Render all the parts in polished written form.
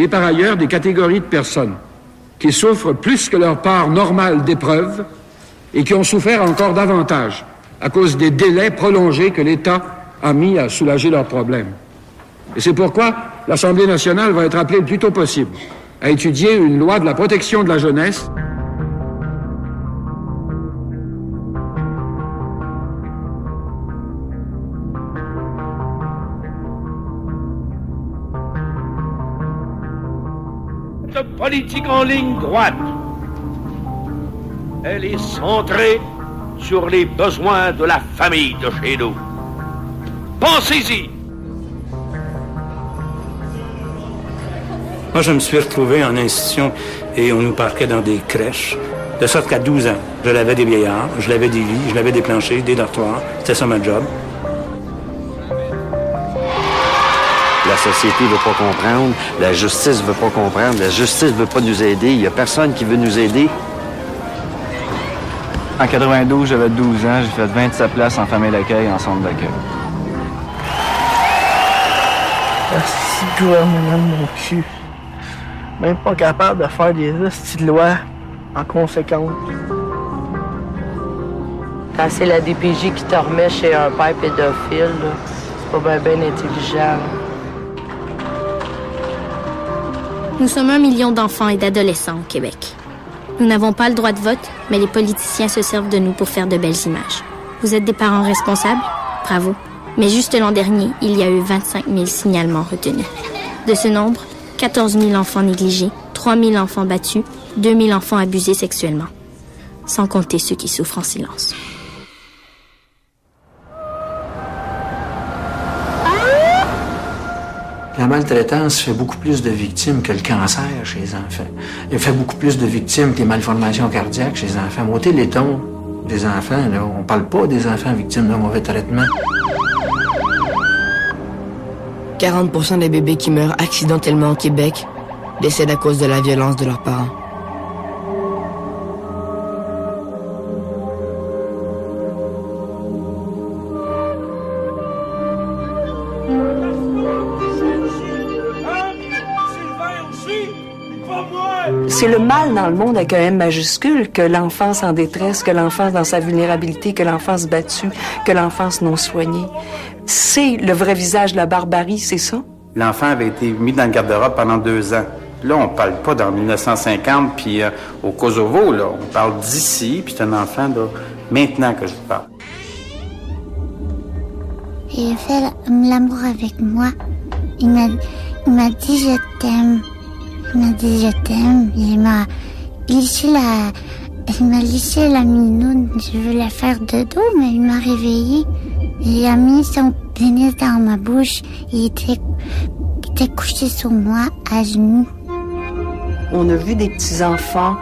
Il est par ailleurs des catégories de personnes qui souffrent plus que leur part normale d'épreuves et qui ont souffert encore davantage à cause des délais prolongés que l'État a mis à soulager leurs problèmes. Et c'est pourquoi l'Assemblée nationale va être appelée le plus tôt possible à étudier une loi de la protection de la jeunesse. Cette politique en ligne droite, elle est centrée sur les besoins de la famille de chez nous. Pensez-y! Moi, je me suis retrouvé en institution et on nous parquait dans des crèches. De sorte qu'à 12 ans, je lavais des vieillards, je lavais des lits, je lavais des planchers, des dortoirs. C'était ça ma job. La société veut pas comprendre, la justice veut pas comprendre, la justice veut pas nous aider, il y a personne qui veut nous aider. En 92, j'avais 12 ans, j'ai fait 27 places en famille d'accueil et en centre d'accueil. Si gouvernement de mon cul. Même pas capable de faire des hosties de loi en conséquence. Quand c'est la DPJ qui te remet chez un père pédophile, là, c'est pas bien intelligent. Là. Nous sommes 1 million d'enfants et d'adolescents au Québec. Nous n'avons pas le droit de vote, mais les politiciens se servent de nous pour faire de belles images. Vous êtes des parents responsables? Bravo. Mais juste l'an dernier, il y a eu 25 000 signalements retenus. De ce nombre, 14 000 enfants négligés, 3 000 enfants battus, 2 000 enfants abusés sexuellement. Sans compter ceux qui souffrent en silence. La maltraitance fait beaucoup plus de victimes que le cancer chez les enfants. Il fait beaucoup plus de victimes que les malformations cardiaques chez les enfants. Monter les tons des enfants, là, on parle pas des enfants victimes d'un mauvais traitement. 40% des bébés qui meurent accidentellement au Québec décèdent à cause de la violence de leurs parents. C'est le mal dans le monde avec un M majuscule que l'enfance en détresse, que l'enfance dans sa vulnérabilité, que l'enfance battue, que l'enfance non soignée. C'est le vrai visage de la barbarie, c'est ça? L'enfant avait été mis dans le garde-robe pendant 2 ans. Là, on parle pas dans 1950, puis au Kosovo, là. On parle d'ici, puis c'est un enfant, là, maintenant que je parle. Il a fait l'amour avec moi. Il m'a dit je t'aime. Il m'a dit je t'aime. Il m'a liché la minoune. Je veux la faire de dos, mais il m'a réveillée. Il a mis son pénis dans ma bouche. Il était couché sur moi, à genoux. On a vu des petits-enfants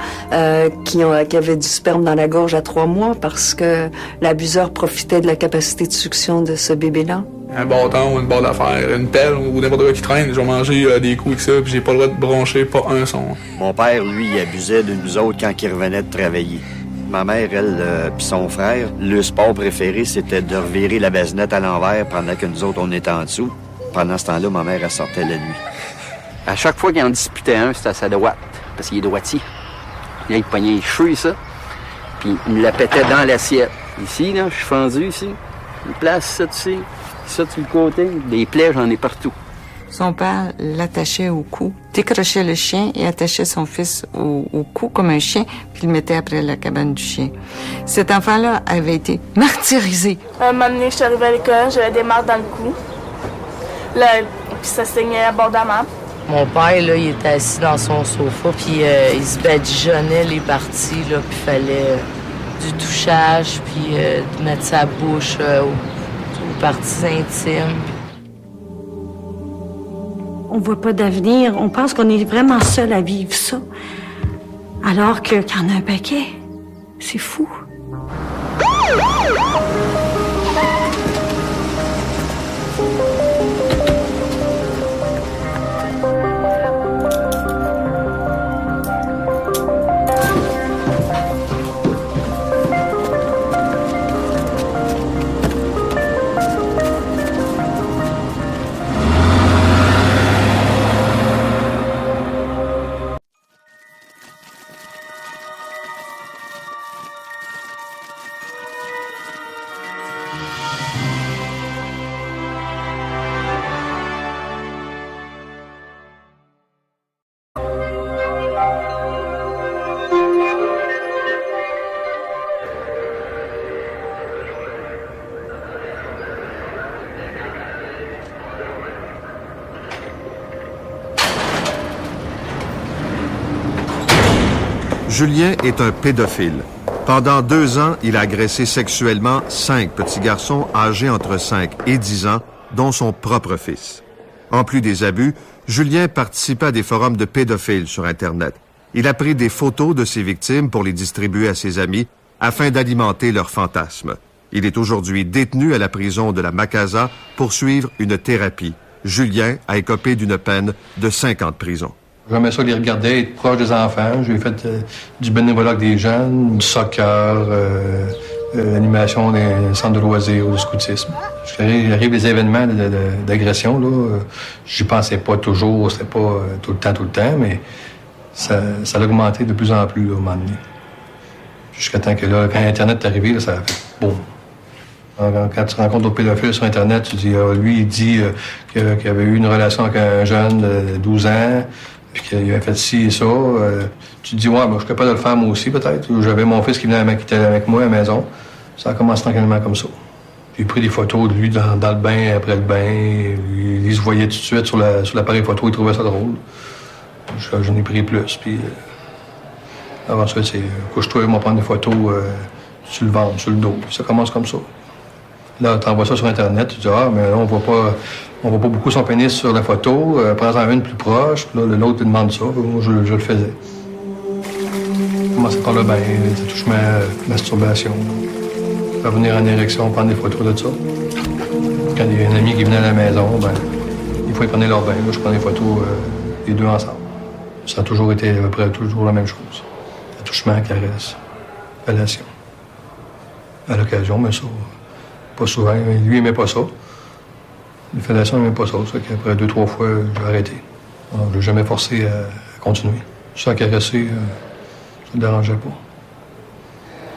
qui avaient du sperme dans la gorge à 3 mois parce que l'abuseur profitait de la capacité de succion de ce bébé-là. Un bâton ou une barre d'affaires, une pelle ou n'importe quoi qui traîne, je vais manger des coups avec ça, puis j'ai pas le droit de broncher, pas un son. Mon père, lui, il abusait de nous autres quand il revenait de travailler. Ma mère, elle, puis son frère, le sport préféré, c'était de revirer la basinette à l'envers pendant que nous autres, on était en dessous. Pendant ce temps-là, ma mère, elle sortait la nuit. À chaque fois qu'il en disputait un, c'était à sa droite, parce qu'il est droitier. Là, il pognait les cheveux, ça, puis il me la pétait dans l'assiette. Ici, là, je suis fendu, ici. Une place, ça, tu sais. Ça, sur le côté, des plaies, j'en ai partout. Son père l'attachait au cou, décrochait le chien et attachait son fils au cou comme un chien, puis le mettait après la cabane du chien. Cet enfant-là avait été martyrisé. Un moment donné, je suis arrivée à l'école, j'avais des marques dans le cou. Là, puis ça saignait abondamment. Mon père, là, il était assis dans son sofa, puis il se badigeonnait les parties, là, puis il fallait du touchage, puis de mettre sa bouche aux parties intimes. On voit pas d'avenir. On pense qu'on est vraiment seul à vivre ça. Alors qu'il y en a un paquet. C'est fou. Julien est un pédophile. Pendant 2 ans, il a agressé sexuellement 5 petits garçons âgés entre 5 et 10 ans, dont son propre fils. En plus des abus, Julien participait à des forums de pédophiles sur Internet. Il a pris des photos de ses victimes pour les distribuer à ses amis afin d'alimenter leurs fantasmes. Il est aujourd'hui détenu à la prison de la Macasa pour suivre une thérapie. Julien a écopé d'une peine de 5 ans de prison. J'aimais ça les regarder, être proche des enfants. J'ai fait du bénévolat avec des jeunes, du soccer, l'animation des centres de loisirs ou du scoutisme. Il arrive des événements d'agression, là. J'y pensais pas toujours, c'était pas tout le temps, mais ça a augmenté de plus en plus, là, au moment donné. Jusqu'à temps que là, quand Internet est arrivé, là, ça a fait boum. Quand tu rencontres d'autres pédophiles sur Internet, tu dis, lui, il dit qu'il avait eu une relation avec un jeune de 12 ans, puis qu'il avait fait ci et ça. Tu te dis, ouais, ben, je suis capable de le faire moi aussi, peut-être. J'avais mon fils qui était avec moi à la maison. Ça a commencé tranquillement comme ça. J'ai pris des photos de lui dans le bain, après le bain. Il se voyait tout de suite sur l'appareil photo, il trouvait ça drôle. J'en ai pris plus, puis avant ça, c'est couche-toi, ils vont prendre des photos sur le ventre, sur le dos. Puis ça commence comme ça. Là, tu envoies ça sur Internet, tu dis, ah, mais là, on voit pas beaucoup son pénis sur la photo, prends-en une plus proche, puis là, l'autre te demande ça, moi, je le faisais. Commencer par le bain, les attouchements, masturbation, revenir en érection, prendre des photos de ça. Quand il y a un ami qui venait à la maison, ben, il faut qu'ils prenaient leur bain, moi, je prenais des photos les deux ensemble. Ça a toujours été à peu près toujours la même chose. Attouchement, caresse, fellation. À l'occasion, mais ça, pas souvent. Lui, il n'aimait pas ça. Les fellations, il n'aimait pas ça. Ça fait qu'après 2-3 fois, j'ai arrêté. Alors, je ne l'ai jamais forcé à continuer. Sans caresser, ça ne le dérangeait pas.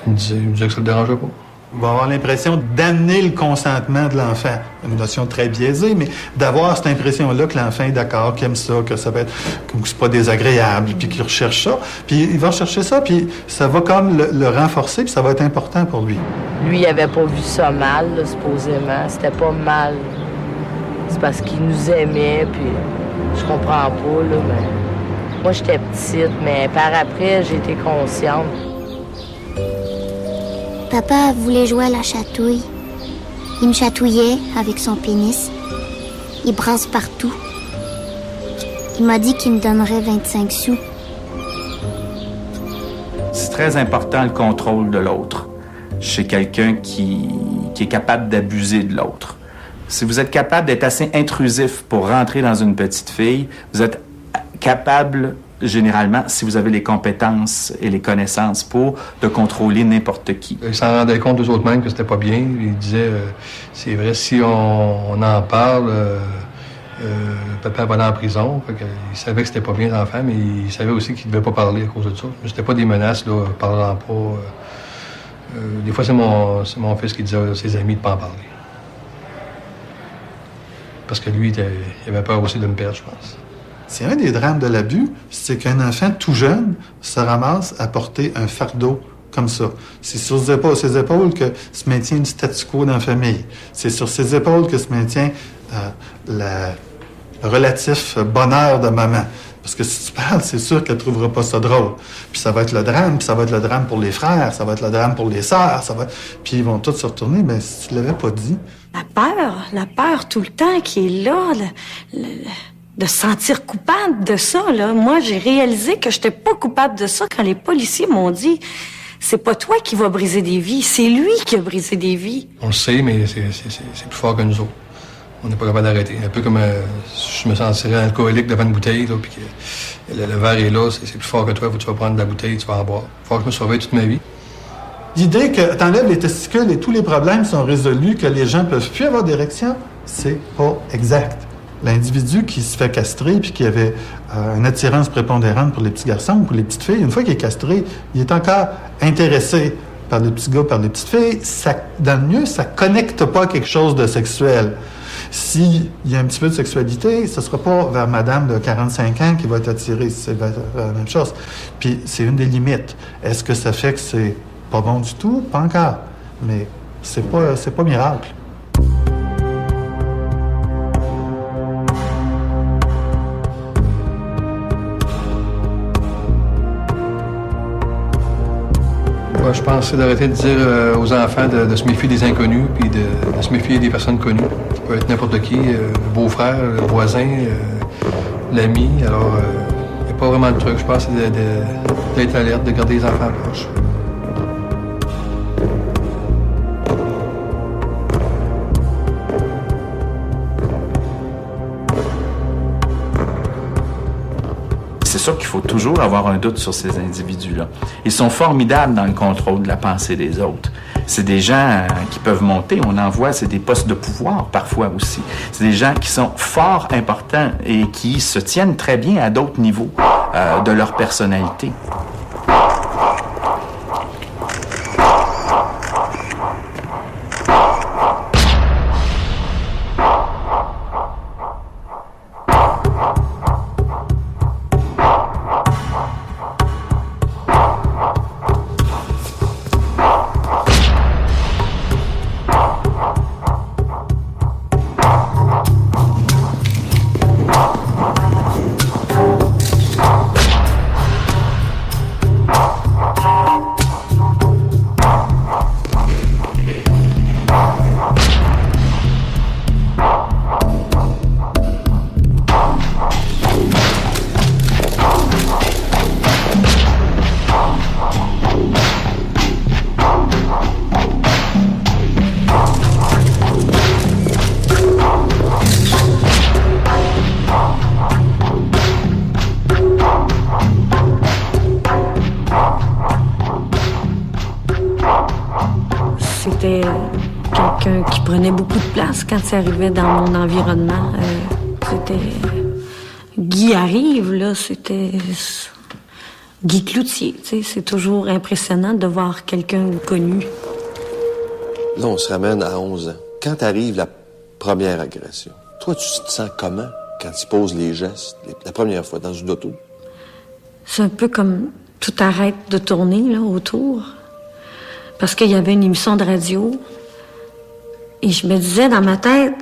Il me disait que ça ne le dérangeait pas. On va avoir l'impression d'amener le consentement de l'enfant. Une notion très biaisée, mais d'avoir cette impression-là que l'enfant est d'accord, qu'il aime ça, que ça va être, que c'est pas désagréable, puis qu'il recherche ça. Puis il va chercher ça, puis ça va comme le renforcer, puis ça va être important pour lui. Lui, il avait pas vu ça mal, là, supposément. C'était pas mal. C'est parce qu'il nous aimait, puis je comprends pas, là, mais... Moi, j'étais petite, mais par après, j'ai été consciente. Papa voulait jouer à la chatouille. Il me chatouillait avec son pénis. Il brasse partout. Il m'a dit qu'il me donnerait 25 sous. C'est très important le contrôle de l'autre chez quelqu'un qui est capable d'abuser de l'autre. Si vous êtes capable d'être assez intrusif pour rentrer dans une petite fille, vous êtes capable, généralement, si vous avez les compétences et les connaissances de contrôler n'importe qui. Il s'en rendait compte d'eux autres même que c'était pas bien. Il disait, c'est vrai, si on en parle, papa va aller en prison. Il savait que c'était pas bien l'enfant, mais il savait aussi qu'il devait pas parler à cause de ça. Mais c'était pas des menaces, là, parlant pas. Des fois, c'est mon fils qui disait à ses amis de pas en parler. Parce que lui, il avait peur aussi de me perdre, je pense. C'est un des drames de l'abus, c'est qu'un enfant tout jeune se ramasse à porter un fardeau comme ça. C'est sur ses épaules que se maintient le statu quo dans la famille. C'est sur ses épaules que se maintient le relatif bonheur de maman. Parce que si tu parles, c'est sûr qu'elle ne trouvera pas ça drôle. Puis ça va être le drame, puis ça va être le drame pour les frères, ça va être le drame pour les sœurs, puis ils vont tous se retourner, mais si tu ne l'avais pas dit... La peur tout le temps qui est là, de se sentir coupable de ça, là. Moi, j'ai réalisé que j'étais pas coupable de ça quand les policiers m'ont dit « C'est pas toi qui vas briser des vies, c'est lui qui a brisé des vies. » On le sait, mais c'est plus fort que nous autres. On n'est pas capable d'arrêter. Un peu comme je me sentirais alcoolique devant une bouteille, là, puis que le verre est là, c'est plus fort que toi, tu vas prendre de la bouteille, tu vas en boire. Faut que je me surveille toute ma vie. L'idée que t'enlèves les testicules et tous les problèmes sont résolus, que les gens peuvent plus avoir d'érection, c'est pas exact. L'individu qui se fait castrer puis qui avait une attirance prépondérante pour les petits garçons ou pour les petites filles, une fois qu'il est castré, il est encore intéressé par les petits gars, par les petites filles. Ça, dans le mieux, ça connecte pas à quelque chose de sexuel. S'il y a un petit peu de sexualité, ce sera pas vers madame de 45 ans qui va être attirée, c'est la même chose. Puis c'est une des limites. Est-ce que ça fait que c'est pas bon du tout? Pas encore. Mais c'est pas miracle. Ouais, je pense que c'est d'arrêter de dire aux enfants de se méfier des inconnus puis de se méfier des personnes connues. Ça peut être n'importe qui, le beau-frère, le voisin, l'ami. Alors, il n'y a pas vraiment de truc. Je pense que c'est d'être alerte, de garder les enfants proches. C'est sûr qu'il faut toujours avoir un doute sur ces individus-là. Ils sont formidables dans le contrôle de la pensée des autres. C'est des gens qui peuvent monter, on en voit, c'est des postes de pouvoir parfois aussi. C'est des gens qui sont fort importants et qui se tiennent très bien à d'autres niveaux de leur personnalité. C'était quelqu'un qui prenait beaucoup de place quand ça arrivait dans mon environnement. C'était Guy arrive, là, c'était Guy Cloutier. C'est toujours impressionnant de voir quelqu'un de connu. Là, on se ramène à 11 ans. Quand arrive la première agression, toi, tu te sens comment quand il pose les gestes, la première fois, dans une auto? C'est un peu comme tout arrête de tourner, là, autour. Parce qu'il y avait une émission de radio. Et je me disais dans ma tête,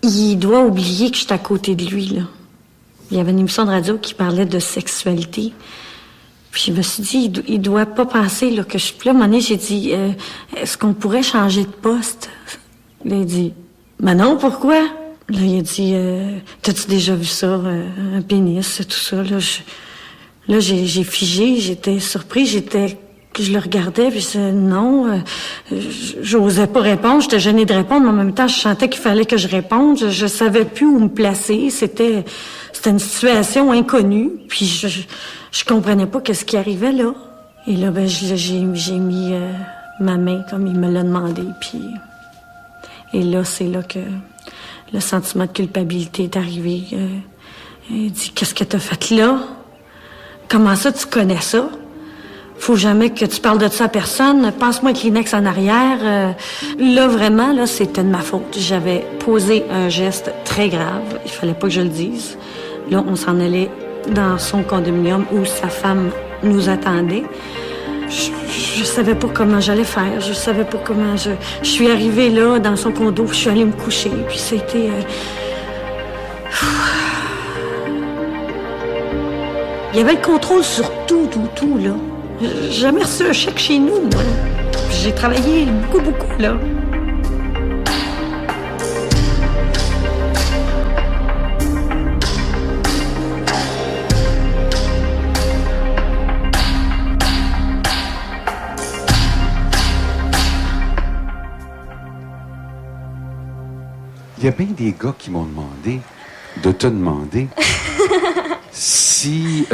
il doit oublier que je suis à côté de lui, là. Il y avait une émission de radio qui parlait de sexualité. Puis je me suis dit, il doit pas penser là, que je suis plus. À un moment donné, j'ai dit, est-ce qu'on pourrait changer de poste? Là, il dit, mais non, pourquoi? Là, il a dit, t'as-tu déjà vu ça, un pénis, tout ça? Là, j'ai figé, j'étais surpris, je le regardais, puis je disais non, j'osais pas répondre, j'étais gênée de répondre, mais en même temps, je sentais qu'il fallait que je réponde, je savais plus où me placer, c'était une situation inconnue, puis je comprenais pas qu'est-ce qui arrivait là. Et là, ben, j'ai mis ma main comme il me l'a demandé, puis... Et là, c'est là que le sentiment de culpabilité est arrivé. Il dit, qu'est-ce que t'as fait là? Comment ça, tu connais ça? Faut jamais que tu parles de ça à personne. Passe-moi un Kleenex en arrière. Là, vraiment, là, c'était de ma faute. J'avais posé un geste très grave. Il fallait pas que je le dise. Là, on s'en allait dans son condominium où sa femme nous attendait. Je savais pas comment j'allais faire. Je savais pas comment je suis arrivée là, dans son condo, puis je suis allée me coucher. Puis c'était... Il y avait le contrôle sur tout, là. J'ai jamais reçu un chèque chez nous, moi. J'ai travaillé beaucoup, là. Il y a bien des gars qui m'ont demandé de te demander si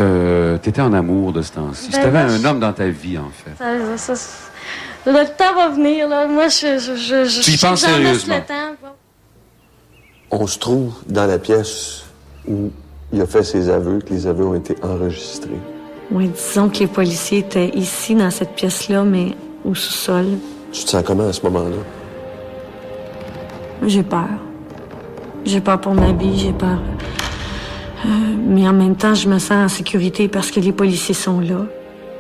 t'étais en amour de ce temps-ci. Si t'avais un homme dans ta vie, en fait. Le temps va venir, là. Moi, je tu y penses sérieusement? On se trouve dans la pièce où il a fait ses aveux, que les aveux ont été enregistrés. Oui, disons que les policiers étaient ici, dans cette pièce-là, mais au sous-sol. Tu te sens comment à ce moment-là? J'ai peur. J'ai peur pour ma vie, j'ai peur. Mais en même temps, je me sens en sécurité parce que les policiers sont là.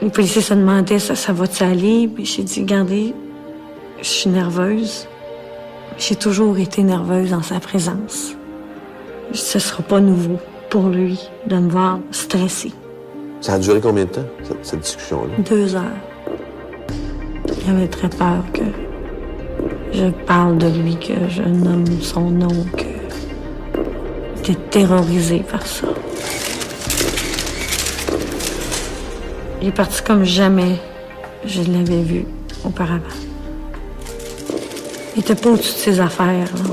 Les policiers se demandaient, ça va-tu aller? Puis j'ai dit, regardez, je suis nerveuse. J'ai toujours été nerveuse en sa présence. Ce sera pas nouveau pour lui de me voir stressée. Ça a duré combien de temps, cette discussion-là? 2 heures. avait très peur que je parle de lui, que je nomme son nom, que j'étais terrorisée par ça. Il est parti comme jamais je l'avais vu auparavant. Il était pas au-dessus de ses affaires, là.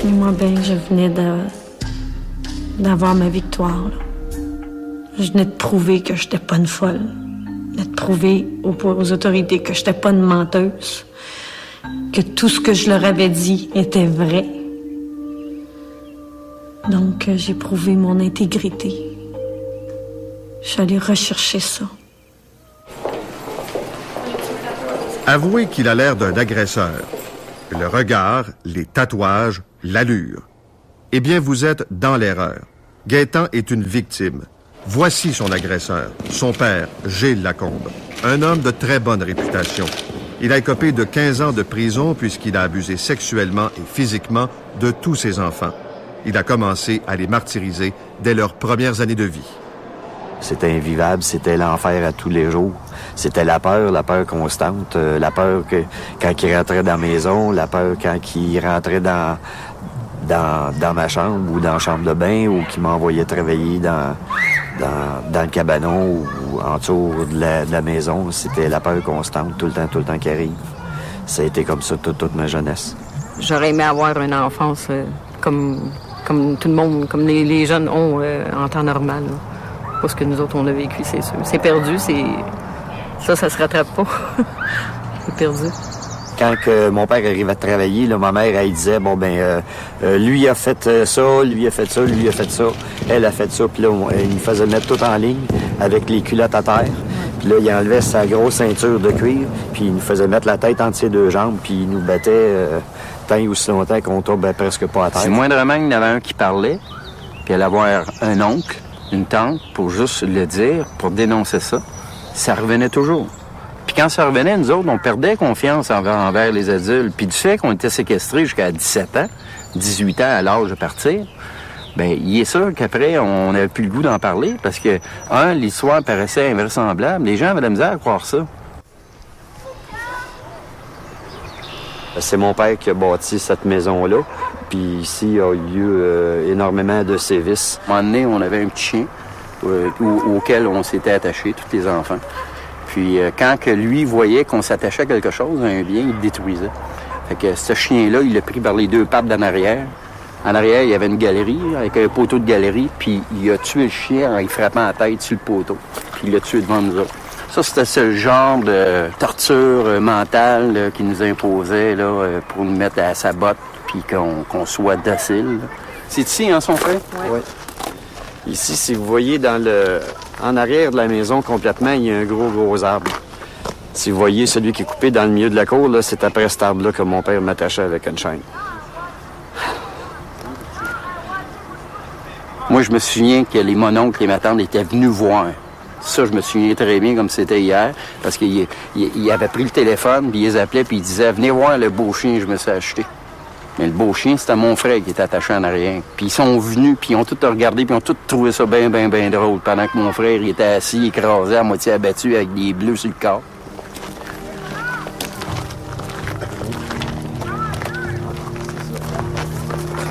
Et moi, ben, je venais d'avoir ma victoire, là. Je venais de prouver que j'étais pas une folle. Je venais de prouver aux autorités que j'étais pas une menteuse. Que tout ce que je leur avais dit était vrai. Donc, j'ai prouvé mon intégrité. Je suis allée rechercher ça. Avouez qu'il a l'air d'un agresseur. Le regard, les tatouages, l'allure. Eh bien, vous êtes dans l'erreur. Gaétan est une victime. Voici son agresseur, son père, Gilles Lacombe. Un homme de très bonne réputation. Il a écopé de 15 ans de prison puisqu'il a abusé sexuellement et physiquement de tous ses enfants. Il a commencé à les martyriser dès leurs premières années de vie. C'était invivable, c'était l'enfer à tous les jours. C'était la peur constante, la peur que quand il rentrait dans la maison, la peur quand il rentrait dans ma chambre ou dans la chambre de bain ou qu'il m'envoyait travailler dans le cabanon ou en dessous de la maison. C'était la peur constante, tout le temps qui arrive. Ça a été comme ça toute ma jeunesse. J'aurais aimé avoir une enfance comme tout le monde, comme les jeunes ont en temps normal. Là. Pas ce que nous autres, on a vécu, c'est sûr. C'est perdu, ça se rattrape pas. C'est perdu. Quand mon père arrivait à travailler, là, ma mère, elle disait, lui a fait ça, lui a fait ça, lui a fait ça, elle a fait ça, puis là, il nous faisait mettre tout en ligne avec les culottes à terre. Puis là, il enlevait sa grosse ceinture de cuir, puis il nous faisait mettre la tête entre ses deux jambes, puis il nous battait tant et aussi longtemps qu'on tombait presque pas à terre. C'est moindrement qu'il y en avait un qui parlait, puis elle avoir un oncle, une tante, pour juste le dire, pour dénoncer ça, ça revenait toujours. Puis quand ça revenait, nous autres, on perdait confiance envers les adultes. Puis du fait qu'on était séquestrés jusqu'à 17 ans, 18 ans à l'âge de partir, bien, il est sûr qu'après, on n'avait plus le goût d'en parler parce que, l'histoire paraissait invraisemblable. Les gens avaient de la misère à croire ça. C'est mon père qui a bâti cette maison-là. Puis ici, il y a eu énormément de sévices. À un moment donné, on avait un petit chien auquel on s'était attaché, tous les enfants. Puis quand que lui voyait qu'on s'attachait à quelque chose, à un bien, il le détruisait. Fait que ce chien-là, il l'a pris par les deux pattes d'en arrière. En arrière, il y avait une galerie, avec un poteau de galerie, puis il a tué le chien en y frappant la tête sur le poteau. Puis il l'a tué devant nous autres. Ça, c'était ce genre de torture mentale qu'il nous imposait là, pour nous mettre à sa botte, puis qu'on soit docile. C'est ici, son frère? Oui. Ici, si vous voyez en arrière de la maison complètement, il y a un gros arbre. Si vous voyez celui qui est coupé dans le milieu de la cour, là, c'est après cet arbre-là que mon père m'attachait avec une chaîne. Moi, je me souviens que les mononcles et ma tante étaient venus voir. Ça, je me souviens très bien comme c'était hier, parce qu'il avait pris le téléphone, puis il les appelait, puis il disait « Venez voir le beau chien que je me suis acheté ». Mais le beau chien, c'était mon frère qui était attaché en arrière. Puis ils sont venus, puis ils ont tout regardé, puis ils ont tout trouvé ça bien drôle, pendant que mon frère, il était assis, écrasé, à moitié abattu, avec des bleus sur le corps.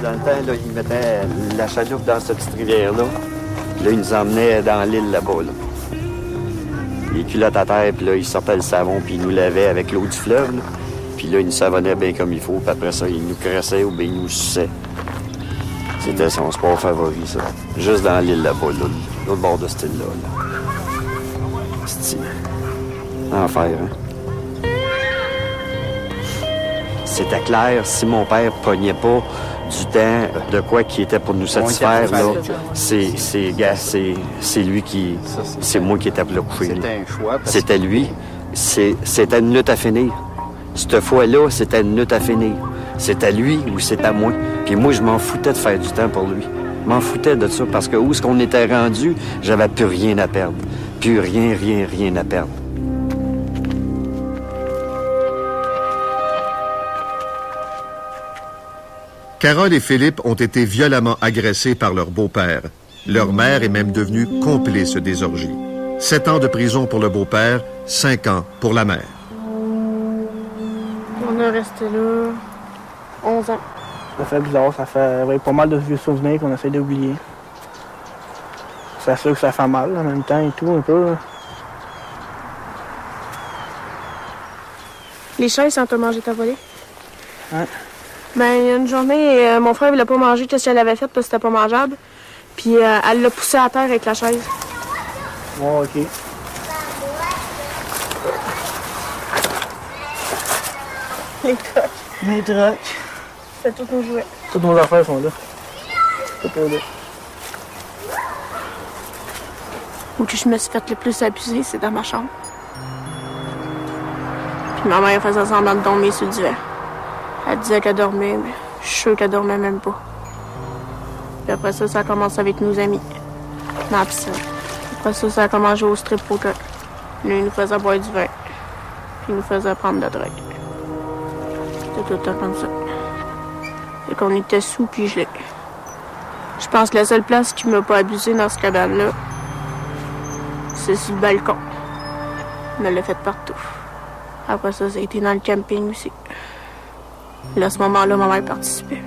Dans le temps, là, ils mettaient la chaloupe dans cette petite rivière-là. Là, ils nous emmenaient dans l'île là-bas, là. Les culottes à terre, puis là, ils sortaient le savon, puis ils nous lavaient avec l'eau du fleuve, là. Puis là, il nous savonnait bien comme il faut, puis après ça, il nous caressait ou bien il nous suçait. C'était son sport favori, ça. Juste dans l'île là-bas, là, l'autre bord de cette île-là. Là. C'est enfer, hein? C'était clair, si mon père pognait pas du temps de quoi qui était pour nous satisfaire, là, c'est lui qui... C'est moi qui étais pour le coucher. C'était un choix. C'était lui. C'était une lutte à finir. Cette fois-là, c'était une lutte à finir. C'était lui ou c'était moi. Puis moi, je m'en foutais de faire du temps pour lui. Je m'en foutais de ça parce que où est-ce qu'on était rendu, j'avais plus rien à perdre. Plus rien à perdre. Carole et Philippe ont été violemment agressés par leur beau-père. Leur mère est même devenue complice des orgies. 7 ans de prison pour le beau-père, 5 ans pour la mère. On est resté là 11 ans. Ça fait bizarre, ça fait pas mal de vieux souvenirs qu'on essaie d'oublier. C'est sûr que ça fait mal en même temps et tout, un peu. Les chaises, on t'a mangé ta volée? Ouais. Ben, il y a une journée, mon frère, il a pas mangé ce qu'elle avait fait parce que c'était pas mangeable. Puis elle l'a poussé à terre avec la chaise. Oh, OK. Les trocs. Les trocs. C'est tous nos jouets. Toutes nos affaires sont là. C'est pas là. Où je me suis fait le plus abuser, c'est dans ma chambre. Puis ma mère faisait semblant de dormir sur le divan. Elle disait qu'elle dormait, mais je suis sûre qu'elle dormait même pas. Puis après ça, ça a commencé avec nos amis, dans la piscine. Après ça, ça a commencé au strip poker. Lui, il nous faisait boire du vin. Puis il nous faisait prendre de la drogue. C'était tout le temps comme ça. Et qu'on était sous puis gelés. Je pense que la seule place qui m'a pas abusé dans cette cabane-là, c'est sur le balcon. On me l'a fait partout. Après ça, ça a été dans le camping aussi. Là, à ce moment-là, ma mère participait.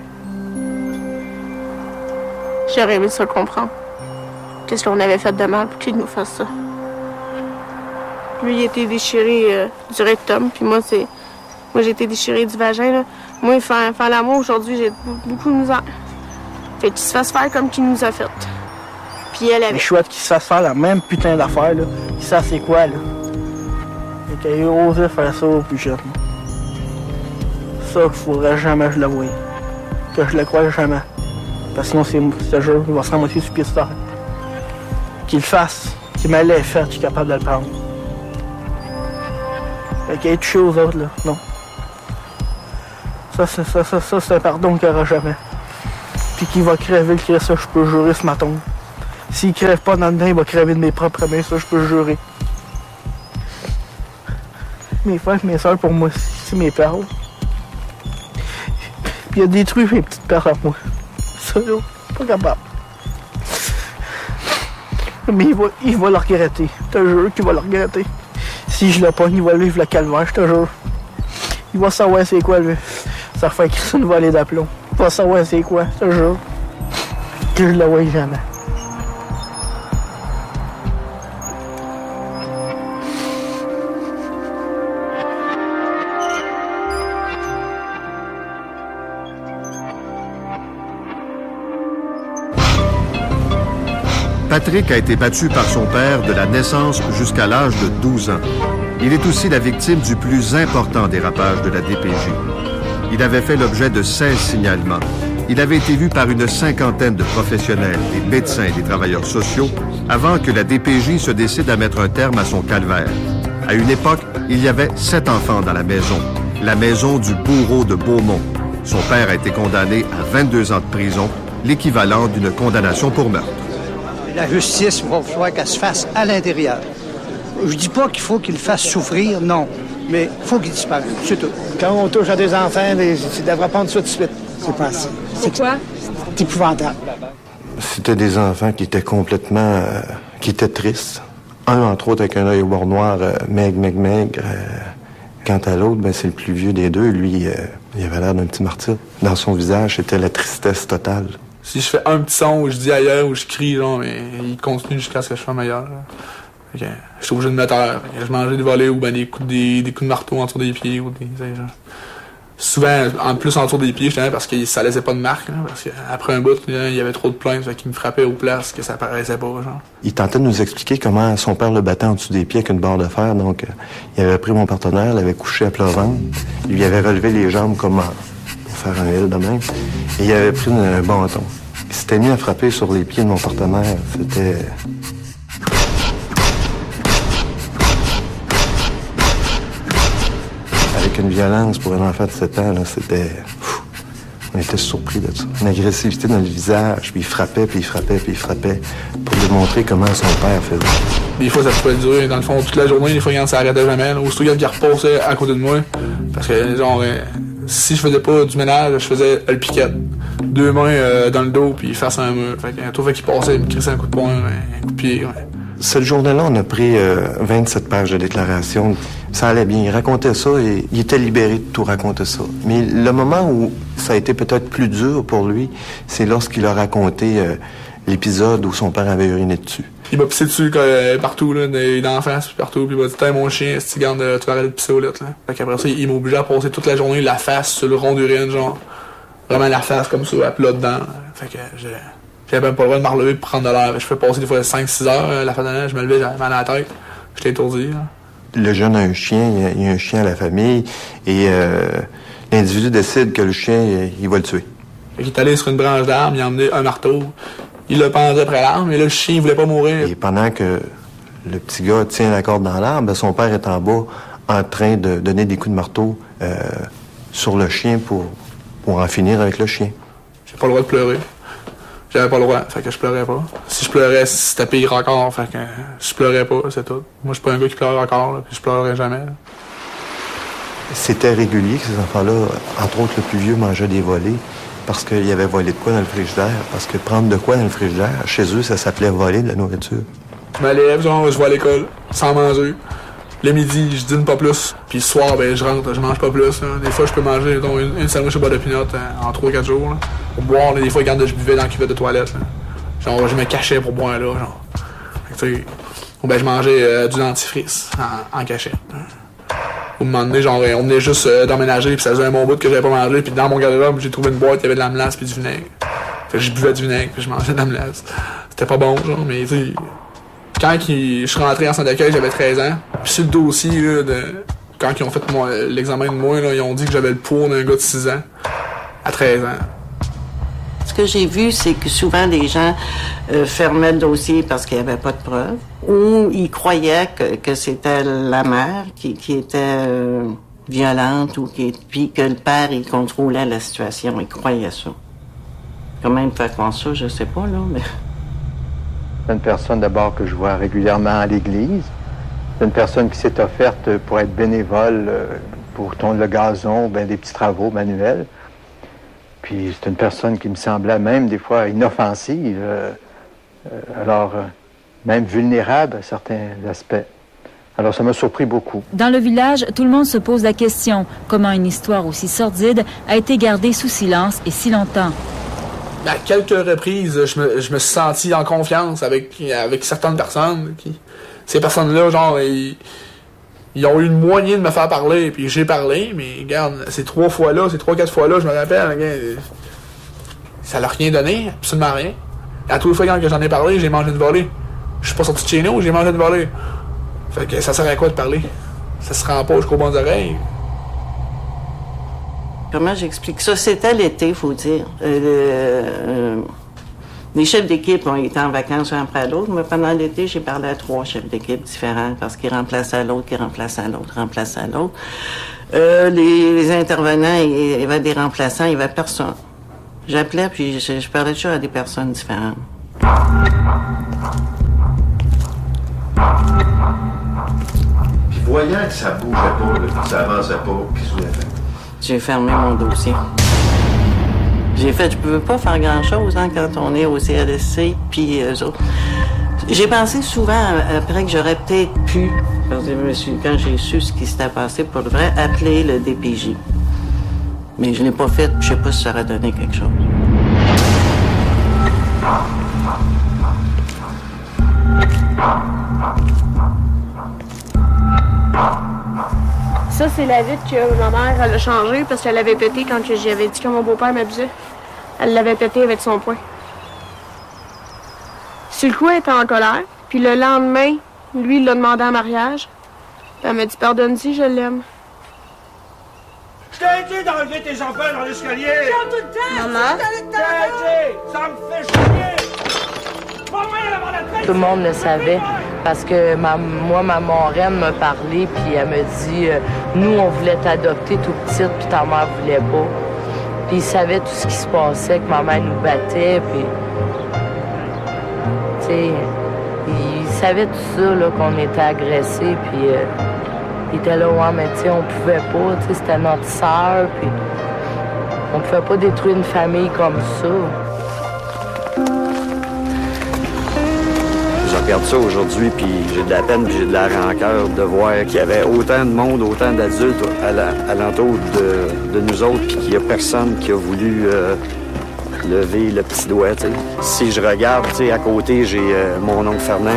J'aurais aimé ça comprendre. Qu'est-ce qu'on avait fait de mal pour qu'il nous fasse ça? Lui, il a été déchiré du rectum, puis moi, j'ai été déchiré du vagin, là. Moi, faire l'amour aujourd'hui, j'ai beaucoup de misère. Fait qu'il se fasse faire comme qu'il nous a fait. Puis elle avait... C'est chouette qu'il se fasse faire la même putain d'affaire, là. Il sait c'est quoi, là. Et qu'il ait osé faire ça au plus jeune. Ça, qu'il faudrait jamais que je le voie. Que je le croie jamais. Parce que sinon, c'est jeu, il va se ramasser sur pied de terre. Qu'il le fasse, qu'il me l'ait fait, je suis capable de le prendre. Fait qu'il ait touché aux autres, là, non. Ça, c'est un pardon qu'il n'aura jamais. Puis qu'il va crever le Christ, ça, je peux jurer ce matin. S'il crève pas dans le dedans, il va crever de mes propres mains, ça, je peux jurer. Mes frères et mes soeurs, pour moi, c'est mes perles. Puis il a détruit mes petites perles à moi. Ça, là, pas capable. Mais il va le regretter. Je te jure qu'il va le regretter. Si je le pogne, il va vivre le calvaire, je te jure. Il va savoir c'est quoi, lui. Ça fait écrire une volée d'aplomb. Il va savoir c'est quoi, je te jure. Que je le vois jamais. Patrick a été battu par son père de la naissance jusqu'à l'âge de 12 ans. Il est aussi la victime du plus important dérapage de la DPJ. Il avait fait l'objet de 16 signalements. Il avait été vu par une cinquantaine de professionnels, des médecins et des travailleurs sociaux, avant que la DPJ se décide à mettre un terme à son calvaire. À une époque, il y avait 7 enfants dans la maison du bourreau de Beaumont. Son père a été condamné à 22 ans de prison, l'équivalent d'une condamnation pour meurtre. La justice, il va falloir qu'elle se fasse à l'intérieur. Je dis pas qu'il faut qu'il le fasse souffrir, non. Mais il faut qu'il disparaisse, c'est tout. Quand on touche à des enfants, tu devrais prendre ça tout de suite. C'est pas assez. C'est quoi? C'est épouvantable. C'était des enfants qui étaient complètement... qui étaient tristes. Un, entre autres, avec un œil au bord noir, maigre. Quant à l'autre, ben, c'est le plus vieux des deux. Lui, il avait l'air d'un petit martyr. Dans son visage, c'était la tristesse totale. Si je fais un petit son où je dis ailleurs, où je crie, genre, mais il continue jusqu'à ce que je sois meilleur. Je suis obligé de me taire. Je mangeais des volets ou ben des coups de marteau en dessous des pieds. Ou des, genre. Souvent, en plus en dessous des pieds, justement, parce que ça laissait pas de marque. Là, parce qu'après un bout, il y avait trop de plaintes, fait qu'il me frappait aux places que ça paraissait pas. Genre. Il tentait de nous expliquer comment son père le battait en dessous des pieds avec une barre de fer. Donc, il avait pris mon partenaire, l'avait couché à plat ventre. Il lui avait relevé les jambes comme pour faire un L de même. Et il avait pris un bâton. Il s'était mis à frapper sur les pieds de mon partenaire. C'était... Avec une violence pour un enfant de 7 ans, là, c'était... On était surpris de ça. Une agressivité dans le visage, puis il frappait, puis il frappait, puis il frappait, pour démontrer comment son père faisait. Des fois, ça pouvait durer, dans le fond, toute la journée. Des fois, il ne s'arrêtait jamais. Là. Aussitôt, il repassait à côté de moi. Parce que, genre, si je faisais pas du ménage, je faisais le piquette. 2 mains dans le dos, puis face à un mur. Fait qu'il passait, il me crissait un coup de poing, un coup de pied. Ouais. Cette journée-là, on a pris 27 pages de déclaration. Ça allait bien. Il racontait ça et il était libéré de tout raconter ça. Mais le moment où ça a été peut-être plus dur pour lui, c'est lorsqu'il a raconté l'épisode où son père avait uriné dessus. Il m'a pissé dessus partout, là, dans la face, partout. Puis il m'a dit, t'es mon chien, si tu gardes, tu vas arrêter de pisser aux lettres, là. Fait qu'après ça, il m'a obligé à passer toute la journée la face sur le rond d'urine, genre. Vraiment la face comme ça, à plat dedans. Fait que j'avais même pas le droit de me relever et prendre de l'air. Je fais passer des fois 5-6 heures, la fin de l'année, je me levais, j'avais mal à la tête. J'étais étourdi, là. Le jeune a un chien, il y a un chien à la famille, et l'individu décide que le chien, il va le tuer. Fait qu'il est allé sur une branche d'arbre, il a emmené un marteau. Il l'a pendu après l'arbre, mais là, le chien, il voulait pas mourir. Et pendant que le petit gars tient la corde dans l'arbre, son père est en bas en train de donner des coups de marteau sur le chien pour en finir avec le chien. J'ai pas le droit de pleurer. J'avais pas le droit, fait que je pleurais pas. Si je pleurais, c'était pire encore, fait que je pleurais pas, c'est tout. Moi, je suis pas un gars qui pleure encore, là, puis je pleurerai jamais. Là. C'était régulier que ces enfants-là, entre autres le plus vieux, mangeait des volets parce qu'il y avait volé de quoi dans le frigidaire. Parce que prendre de quoi dans le frigidaire, chez eux, ça s'appelait voler de la nourriture. Je me lève, genre, je vais à l'école, sans manger. Le midi, je dîne pas plus. Puis le soir, ben, je rentre, je mange pas plus. Là. Des fois, je peux manger une sandwich au beurre de pinot en 3-4 jours. Là. Pour boire, là, des fois, je buvais dans la cuvette de toilette. Là. Genre, je me cachais pour boire là. Genre. Fait que, ben, je mangeais du dentifrice en cachette. Au moment donné, genre, on venait juste d'emménager, puis ça faisait un bon bout que j'avais pas mangé. Puis dans mon garde-robe, j'ai trouvé une boîte, il y avait de la melasse puis du vinaigre. Fait que je buvais du vinaigre, puis je mangeais de la melasse. C'était pas bon, genre, mais tu sais. Quand je suis rentré en centre d'accueil, j'avais 13 ans. Puis sur le dossier, là, quand ils ont fait l'examen de moi, là, ils ont dit que j'avais le poids d'un gars de 6 ans à 13 ans. Ce que j'ai vu, c'est que souvent les gens fermaient le dossier parce qu'il n'y avait pas de preuves, ou ils croyaient que c'était la mère qui était violente, puis que le père, il contrôlait la situation. Ils croyaient ça. Comment ils me fait croire ça, je sais pas, là, mais... C'est une personne d'abord que je vois régulièrement à l'église. C'est une personne qui s'est offerte pour être bénévole, pour tondre le gazon, ben des petits travaux manuels. Puis c'est une personne qui me semblait même des fois inoffensive, même vulnérable à certains aspects. Alors ça m'a surpris beaucoup. Dans le village, tout le monde se pose la question, comment une histoire aussi sordide a été gardée sous silence et si longtemps? À quelques reprises, je me suis senti en confiance avec certaines personnes. Ces personnes-là, genre, ils ont eu le moyen de me faire parler, puis j'ai parlé, mais regarde, ces 3-4 fois-là, je me rappelle, ça n'a rien donné, absolument rien. À toutes les fois que j'en ai parlé, j'ai mangé une volée. Je suis pas sorti de chez nous, j'ai mangé une volée. Fait que ça sert à quoi de parler? Ça se rend pas jusqu'aux bonnes oreilles. Comment j'explique ça? C'était l'été, il faut dire. Les chefs d'équipe ont été en vacances un après l'autre, mais pendant l'été, j'ai parlé à 3 chefs d'équipe différents parce qu'ils remplaçaient l'autre, les intervenants, il y avait des remplaçants, il n'y avait personne. J'appelais, puis je parlais toujours à des personnes différentes. Puis voyant que ça bougeait pas, que ça avançait pas, qu'est-ce que vous avez fait? J'ai fermé mon dossier. J'ai fait, je ne peux pas faire grand-chose quand on est au CLSC, puis eux autres. J'ai pensé souvent, après que j'aurais peut-être pu, quand j'ai su ce qui s'était passé pour le vrai, appeler le DPJ. Mais je ne l'ai pas fait, je ne sais pas si ça aurait donné quelque chose. Ça, c'est la vitre que ma mère, elle a changée parce qu'elle l'avait pété quand j'avais dit que mon beau-père m'abusait. Elle l'avait pété avec son poing. Sur le coup, elle était en colère. Puis le lendemain, lui, il l'a demandé en mariage. Puis elle m'a dit, pardonne-y, je l'aime. Je t'ai dit d'enlever tes enfants dans l'escalier! Maman? Ça me fait chier! Tout le monde le savait parce que ma marraine m'a parlé puis elle me dit nous on voulait t'adopter tout petite puis ta mère voulait pas. Puis il savait tout ce qui se passait, que ma mère nous battait puis tu sais il savait tout ça là qu'on était agressés puis il était là ouais mais tu sais on pouvait pas, tu sais c'était notre sœur puis on pouvait pas détruire une famille comme ça. regarde ça aujourd'hui, puis j'ai de la peine, puis j'ai de la rancœur de voir qu'il y avait autant de monde, autant d'adultes alentour de nous autres, puis qu'il n'y a personne qui a voulu lever le petit doigt, tu sais. Si je regarde, tu sais, à côté, j'ai mon oncle Fernand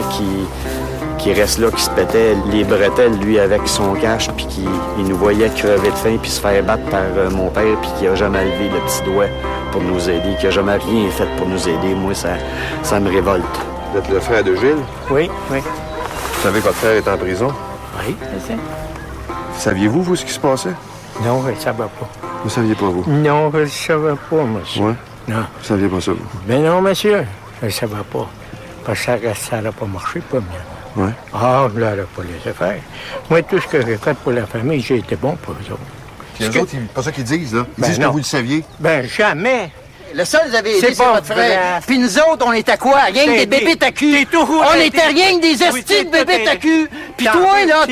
qui reste là, qui se pétait les bretelles, lui, avec son cash, puis qui nous voyait crever de faim, puis se faire battre par mon père, puis qui a jamais levé le petit doigt pour nous aider, qui a jamais rien fait pour nous aider. Moi, ça me révolte. Vous êtes le frère de Gilles? Oui, oui. Vous savez que votre frère est en prison? Oui, c'est ça. Saviez-vous, vous, ce qui se passait? Non, je ne savais pas. Vous saviez pas, vous? Non, je ne savais pas, monsieur. Oui? Non. Vous saviez pas ça, vous? Ben non, monsieur, je ne savais pas. Parce que ça n'aurait pas marché, pas mieux. Oui? Ah, je ne l'aurais pas laissé faire. Moi, tout ce que j'ai fait pour la famille, j'ai été bon pour eux autres. Puis eux autres, c'est pas ça qu'ils disent, là. Ils disent non. que vous le saviez. Ben, jamais. Le seul que vous avez aidé, C'est c'est pas votre frère. vrai. Puis nous autres, on était quoi? Rien que des bébés à cul. On était rien que des estis de bébés à cul. Puis toi, là,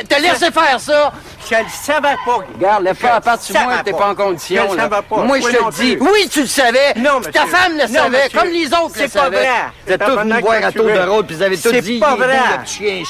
t'as laissé faire ça. Je le savais pas. Regarde, lève pas à part sur moi, t'es pas en condition. Je le là. savais pas. Moi, je te le dis. Oui, tu le savais. Non, Puis ta monsieur. femme le Non, savait, monsieur. comme les autres le C'est pas savaient. vrai. Vous êtes tous venus me voir à tour de rôle, puis vous avez tous C'est dit, pas il est vrai. beau, le chien,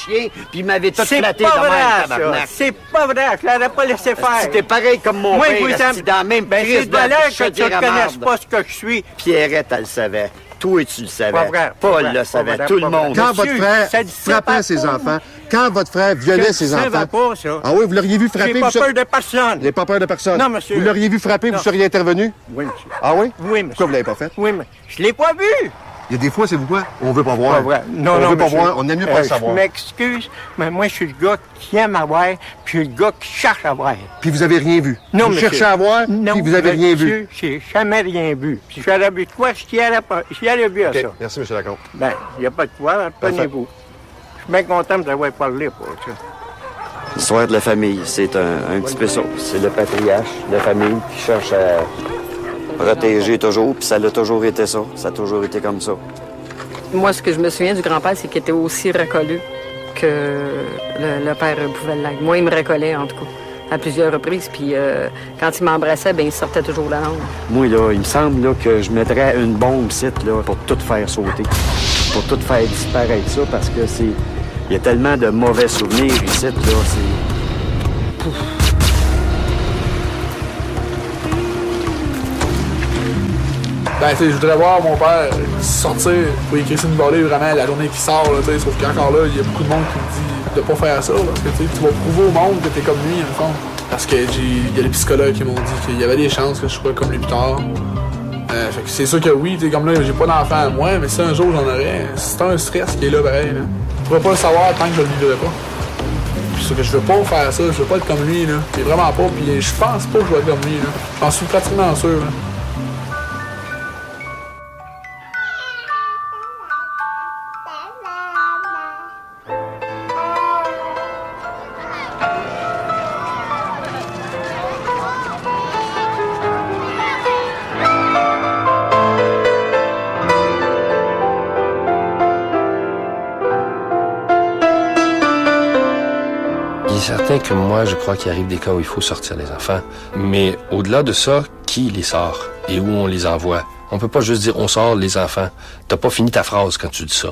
puis il m'avait tout C'est flatté pas de même, vrai, tabarnak. ça. C'est pas vrai. Je l'aurais pas laissé faire. C'était pareil comme mon Moi, père, vous esti, aime- dans la même Ben, crise c'est de l'air que tu ne connaisses pas ce que je suis. Pierrette, elle le savait. Toi, tu le savais. Pas vrai, pas Paul vrai, le pas savait. vrai, Tout pas le monde. vrai. Quand votre Monsieur, frère ça dit ça frappait pas ses pour enfants, quand votre frère violait ses enfants... pas, ça. Ah oui, vous l'auriez vu frapper... J'ai pas vous peur de personne. Vous n'avez pas peur de personne? Non, monsieur. Vous l'auriez vu frapper, Non. vous seriez intervenu? Oui, monsieur. Ah oui? Oui, monsieur. Pourquoi vous l'avez pas fait? Oui, mais je l'ai pas vu. Il y a des fois, c'est pourquoi? On veut pas voir. Pas vrai. Non, on non, veut pas monsieur. voir, on aime mieux pas le savoir. Je m'excuse, mais moi, je suis le gars qui aime avoir, puis le gars qui cherche à voir. Puis vous avez rien vu. Non, vous monsieur. cherchez à voir, Non, puis vous avez rien vu. monsieur, j'ai jamais rien vu. Si j'aurais vu de quoi, j'y allais vu à OK. ça. Merci, M. Lacombe. Ben, il n'y a pas de quoi, prenez-vous. Je suis bien content de vous avoir parlé pour ça. L'histoire de la famille, c'est un petit peu ça. C'est le patriarche, la famille qui cherche à protéger toujours, puis ça l'a toujours été ça. Ça a toujours été comme ça. Moi, ce que je me souviens du grand-père, c'est qu'il était aussi racoleux que le père pouvait l'être. Moi, il me recollait, en tout cas, à plusieurs reprises. Puis quand il m'embrassait, ben il sortait toujours la langue. Moi, là, il me semble là, que je mettrais une bombe site là, pour tout faire sauter. Pour tout faire disparaître ça, parce que c'est... Il y a tellement de mauvais souvenirs ici, là, c'est... Pouf. Ben, tu sais, je voudrais voir mon père sortir pour écrire une volée vraiment la journée qui sort, là, tu sais, sauf qu'encore là, il y a beaucoup de monde qui me dit de pas faire ça, parce que tu sais, tu vas prouver au monde que t'es comme lui, en fond. Parce que il y a des psychologues qui m'ont dit qu'il y avait des chances que je sois comme lui plus tard. Fait que c'est sûr que oui, t'es comme là, j'ai pas d'enfant à moi, mais si un jour j'en aurais, c'est un stress qui est là pareil, là. Je pourrais pas le savoir tant que je le vivrais pas. Puis c'est que je veux pas faire ça, je veux pas être comme lui, là. C'est vraiment pas, puis je pense pas que je vais être comme lui, là. J'en suis pratiquement sûr, là. Il est certain que moi, je crois qu'il arrive des cas où il faut sortir les enfants. Mais au-delà de ça, qui les sort et où on les envoie? On peut pas juste dire on sort les enfants. T'as pas fini ta phrase quand tu dis ça.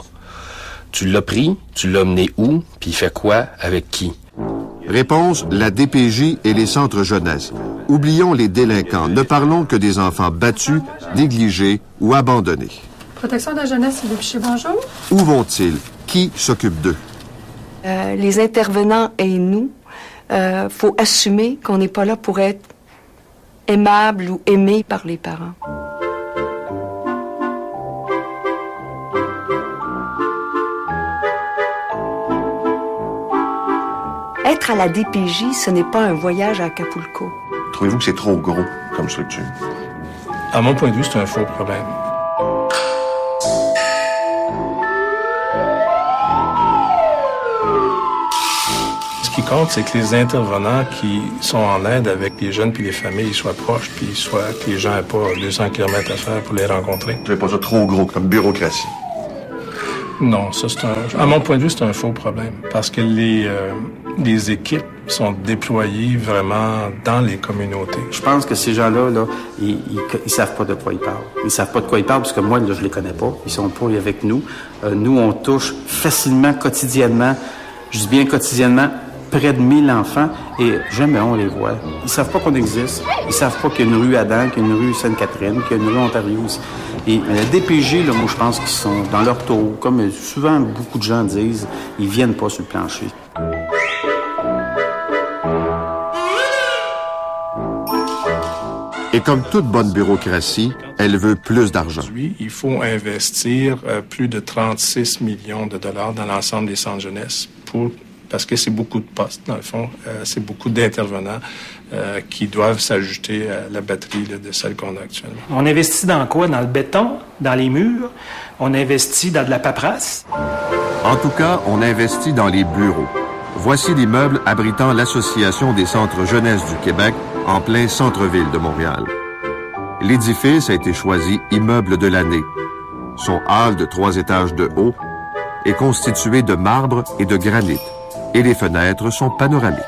Tu l'as pris, tu l'as mené où, puis il fait quoi, avec qui? Réponse, la DPJ et les centres jeunesse. Oublions les délinquants. Ne parlons que des enfants battus, négligés ou abandonnés. Protection de la jeunesse, Philippe Piché, bonjour. Où vont-ils? Qui s'occupe d'eux? Les intervenants et nous, faut assumer qu'on n'est pas là pour être aimable ou aimé par les parents. Être à la DPJ, ce n'est pas un voyage à Acapulco. Trouvez-vous que c'est trop gros comme structure? À mon point de vue, c'est un faux problème. Ce qui compte, c'est que les intervenants qui sont en aide avec les jeunes puis les familles soient proches, puis que les gens n'aient pas 200 km à faire pour les rencontrer. Vous trouvez pas ça trop gros comme bureaucratie? Non, ça, à mon point de vue, c'est un faux problème. Parce que les équipes sont déployées vraiment dans les communautés. Je pense que ces gens-là, là, ils savent pas de quoi ils parlent. Ils savent pas de quoi ils parlent parce que moi, là, je les connais pas. Ils sont pas avec nous. Nous, on touche facilement, quotidiennement, je dis bien quotidiennement, près de 1000 enfants et jamais on les voit. Ils savent pas qu'on existe. Ils savent pas qu'il y a une rue Adam, qu'il y a une rue Sainte-Catherine, qu'il y a une rue Ontario aussi. Et la DPJ, là, moi, je pense qu'ils sont dans leur tour. Comme souvent beaucoup de gens disent, ils viennent pas sur le plancher. Et comme toute bonne bureaucratie, elle veut plus d'argent. Aujourd'hui, il faut investir plus de 36 millions de dollars dans l'ensemble des centres jeunesse parce que c'est beaucoup de postes, dans le fond. C'est beaucoup d'intervenants qui doivent s'ajouter à la batterie là, de celle qu'on a actuellement. On investit dans quoi? Dans le béton, dans les murs. On investit dans de la paperasse. En tout cas, on investit dans les bureaux. Voici l'immeuble abritant l'Association des centres jeunesse du Québec en plein centre-ville de Montréal. L'édifice a été choisi immeuble de l'année. Son hall de 3 étages de haut est constitué de marbre et de granit, et les fenêtres sont panoramiques.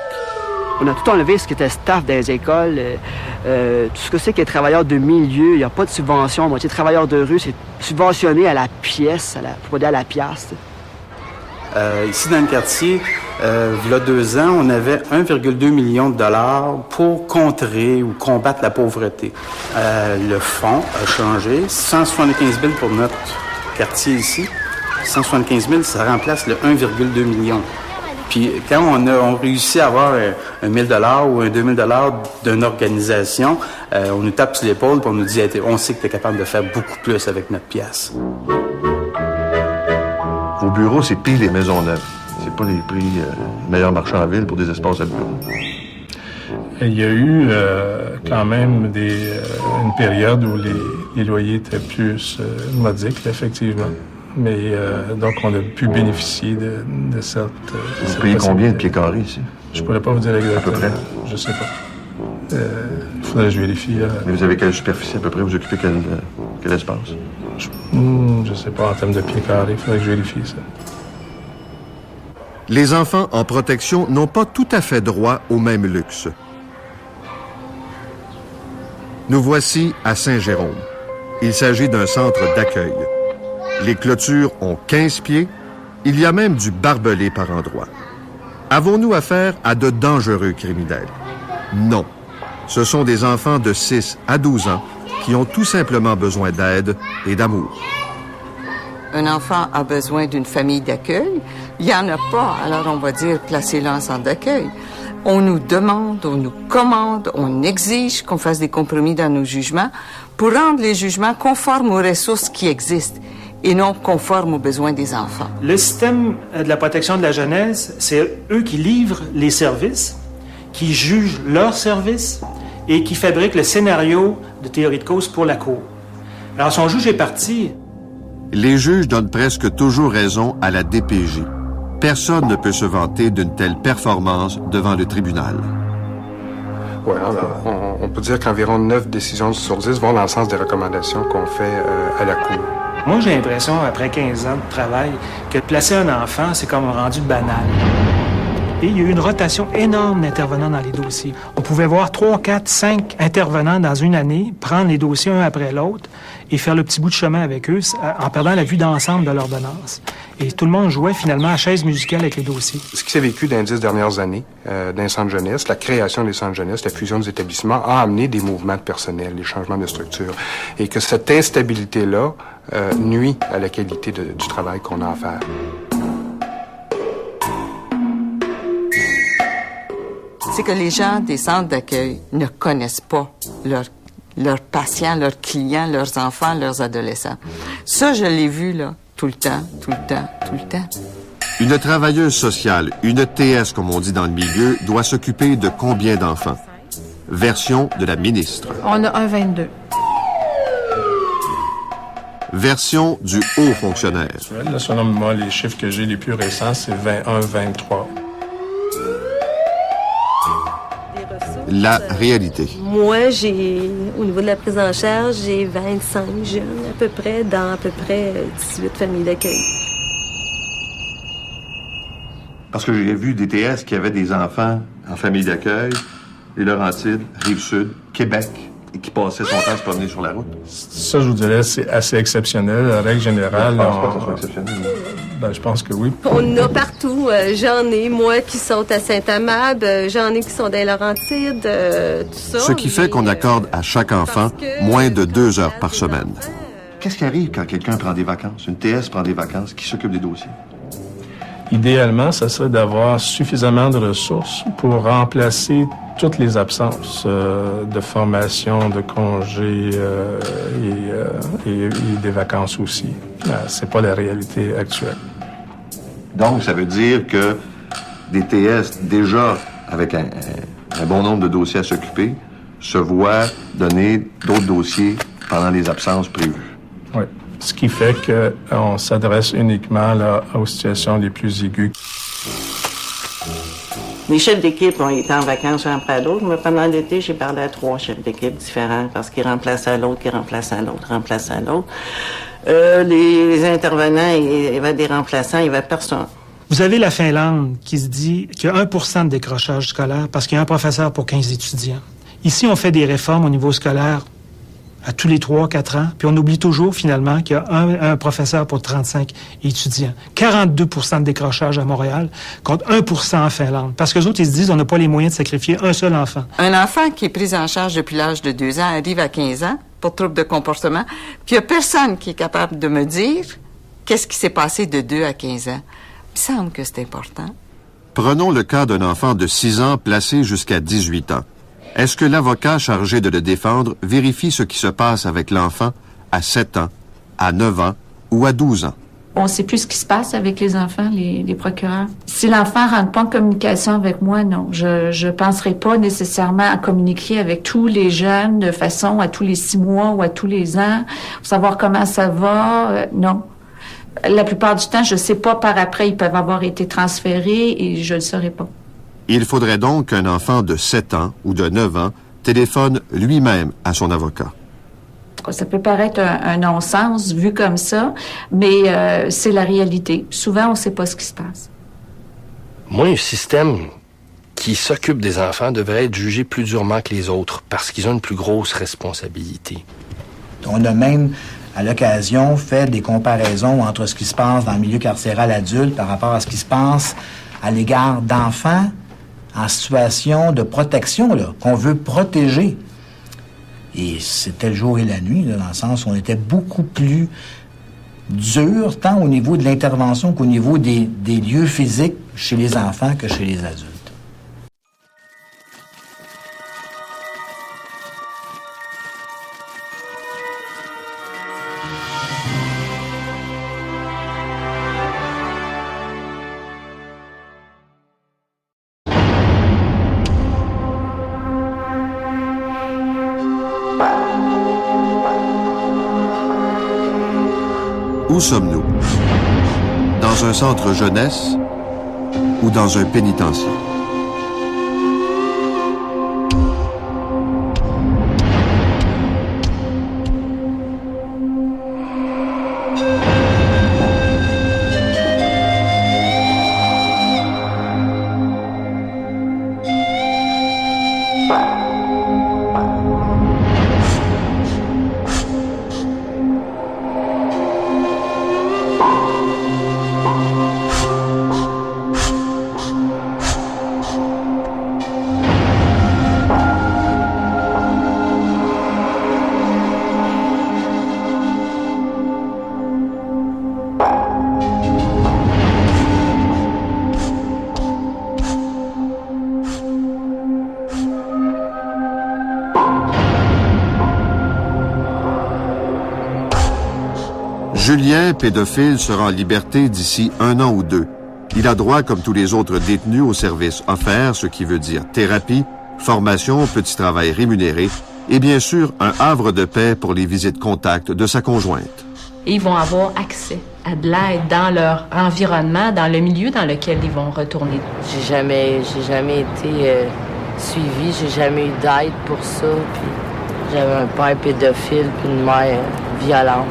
On a tout enlevé ce qui était staff des écoles, tout ce que c'est qui est travailleur de milieu, il n'y a pas de subvention. Moitié travailleur de rue, c'est subventionné à la pièce, pour dire à la pièce. Ici, dans le quartier, il y a 2 ans, on avait 1,2 million de dollars pour contrer ou combattre la pauvreté. Le fonds a changé. 175 000 pour notre quartier ici. 175 000, ça remplace le 1,2 million. Puis quand on réussit à avoir un 1 000 $ ou un 2 000 $ d'une organisation, on nous tape sur l'épaule et on nous dit « On sait que tu es capable de faire beaucoup plus avec notre pièce. » Vos bureaux, c'est pire les maisons neuves. C'est pas les prix meilleurs marchands en ville pour des espaces à bureau. Il y a eu quand même une période où les loyers étaient plus modiques, effectivement. Mais donc, on a pu bénéficier de cette... Vous payez combien de pieds carrés ici? Je pourrais pas vous dire exactement. À peu près? Je sais pas. Il faudrait que je vérifie. Mais vous avez quelle superficie à peu près? Vous occupez quel espace? Je sais pas, en termes de pieds carrés, il faudrait que je vérifie ça. Les enfants en protection n'ont pas tout à fait droit au même luxe. Nous voici à Saint-Jérôme. Il s'agit d'un centre d'accueil. Les clôtures ont 15 pieds. Il y a même du barbelé par endroits. Avons-nous affaire à de dangereux criminels? Non. Ce sont des enfants de 6 à 12 ans qui ont tout simplement besoin d'aide et d'amour. Un enfant a besoin d'une famille d'accueil. Il n'y en a pas, alors on va dire placez-le en centre d'accueil. On nous demande, on nous commande, on exige qu'on fasse des compromis dans nos jugements pour rendre les jugements conformes aux ressources qui existent et non conformes aux besoins des enfants. Le système de la protection de la jeunesse, c'est eux qui livrent les services, qui jugent leurs services et qui fabriquent le scénario de théorie de cause pour la Cour. Alors, son juge est parti. Les juges donnent presque toujours raison à la DPJ. Personne ne peut se vanter d'une telle performance devant le tribunal. Oui, on peut dire qu'environ 9 décisions sur 10 vont dans le sens des recommandations qu'on fait à la Cour. Moi, j'ai l'impression, après 15 ans de travail, que placer un enfant, c'est comme rendu banal. Et il y a eu une rotation énorme d'intervenants dans les dossiers. On pouvait voir 3, 4, 5 intervenants dans une année, prendre les dossiers un après l'autre et faire le petit bout de chemin avec eux en perdant la vue d'ensemble de l'ordonnance. Et tout le monde jouait finalement à chaise musicale avec les dossiers. Ce qui s'est vécu dans les 10 dernières années d'un centre jeunesse, la création des centres jeunesse, la fusion des établissements a amené des mouvements de personnel, des changements de structure. Et que cette instabilité-là nuit à la qualité du travail qu'on a à faire. C'est que les gens des centres d'accueil ne connaissent pas leurs patients, leurs clients, leurs enfants, leurs adolescents. Ça, je l'ai vu, là, tout le temps. Une travailleuse sociale, une TS comme on dit dans le milieu, doit s'occuper de combien d'enfants? Version de la ministre. On a un 22. Version du haut fonctionnaire. Là, selon moi, les chiffres que j'ai les plus récents, c'est 21, 23. La réalité. Moi, au niveau de la prise en charge, j'ai 25 jeunes à peu près, dans à peu près 18 familles d'accueil. Parce que j'ai vu des TS qui avaient des enfants en famille d'accueil, les Laurentides, Rive-Sud, Québec, et qui passaient son temps à se promener sur la route. Ça, je vous dirais, c'est assez exceptionnel. La règle générale... Je pense pas que ça soit exceptionnel. Ben, je pense que oui. On en a partout. J'en ai, moi, qui sont à Saint-Amable. J'en ai qui sont dans les Laurentides, tout ça. Ce qui fait qu'on accorde à chaque enfant moins de 2 heures par semaine. Qu'est-ce qui arrive quand quelqu'un prend des vacances? Une TS prend des vacances, qui s'occupe des dossiers? Idéalement, ça serait d'avoir suffisamment de ressources pour remplacer toutes les absences de formation, de congés et des vacances aussi. C'est pas la réalité actuelle. Donc, ça veut dire que des TS, déjà avec un bon nombre de dossiers à s'occuper, se voient donner d'autres dossiers pendant les absences prévues. Oui. Ce qui fait qu'on s'adresse uniquement là, aux situations les plus aiguës. Les chefs d'équipe ont été en vacances un après l'autre, mais pendant l'été, j'ai parlé à 3 chefs d'équipe différents parce qu'ils remplaçaient l'autre, qui remplaçaient l'autre, remplaçaient l'autre. Les intervenants, il y avait des remplaçants, il n'y avait personne. Vous avez la Finlande qui se dit qu'il y a 1% de décrochage scolaire parce qu'il y a un professeur pour 15 étudiants. Ici, on fait des réformes au niveau scolaire à tous les 3-4 ans, puis on oublie toujours, finalement, qu'il y a un professeur pour 35 étudiants. 42% de décrochage à Montréal, contre 1% en Finlande. Parce que les autres, ils se disent, on n'a pas les moyens de sacrifier un seul enfant. Un enfant qui est pris en charge depuis l'âge de 2 ans arrive à 15 ans pour trouble de comportement, puis il n'y a personne qui est capable de me dire qu'est-ce qui s'est passé de 2 à 15 ans. Il me semble que c'est important. Prenons le cas d'un enfant de 6 ans placé jusqu'à 18 ans. Est-ce que l'avocat chargé de le défendre vérifie ce qui se passe avec l'enfant à 7 ans, à 9 ans ou à 12 ans? On ne sait plus ce qui se passe avec les enfants, les procureurs. Si l'enfant ne rentre pas en communication avec moi, non. Je ne penserai pas nécessairement à communiquer avec tous les jeunes de façon à tous les 6 mois ou à tous les ans, pour savoir comment ça va. Non. La plupart du temps, je ne sais pas par après, ils peuvent avoir été transférés et je ne le saurais pas. Il faudrait donc qu'un enfant de 7 ans ou de 9 ans téléphone lui-même à son avocat. Ça peut paraître un non-sens vu comme ça, mais c'est la réalité. Souvent, on ne sait pas ce qui se passe. Moi, un système qui s'occupe des enfants devrait être jugé plus durement que les autres parce qu'ils ont une plus grosse responsabilité. On a même, à l'occasion, fait des comparaisons entre ce qui se passe dans le milieu carcéral adulte par rapport à ce qui se passe à l'égard d'enfants en situation de protection, là, qu'on veut protéger. Et c'était le jour et la nuit, là, dans le sens où on était beaucoup plus dur, tant au niveau de l'intervention qu'au niveau des lieux physiques chez les enfants que chez les adultes. Où sommes-nous? Dans un centre jeunesse ou dans un pénitencier? Julien, pédophile, sera en liberté d'ici 1 an ou 2. Il a droit, comme tous les autres détenus, aux services offerts, ce qui veut dire thérapie, formation, petit travail rémunéré et bien sûr un havre de paix pour les visites contact de sa conjointe. Et ils vont avoir accès à de l'aide dans leur environnement, dans le milieu dans lequel ils vont retourner. J'ai jamais été suivie, j'ai jamais eu d'aide pour ça. Puis j'avais un père pédophile puis une mère violente.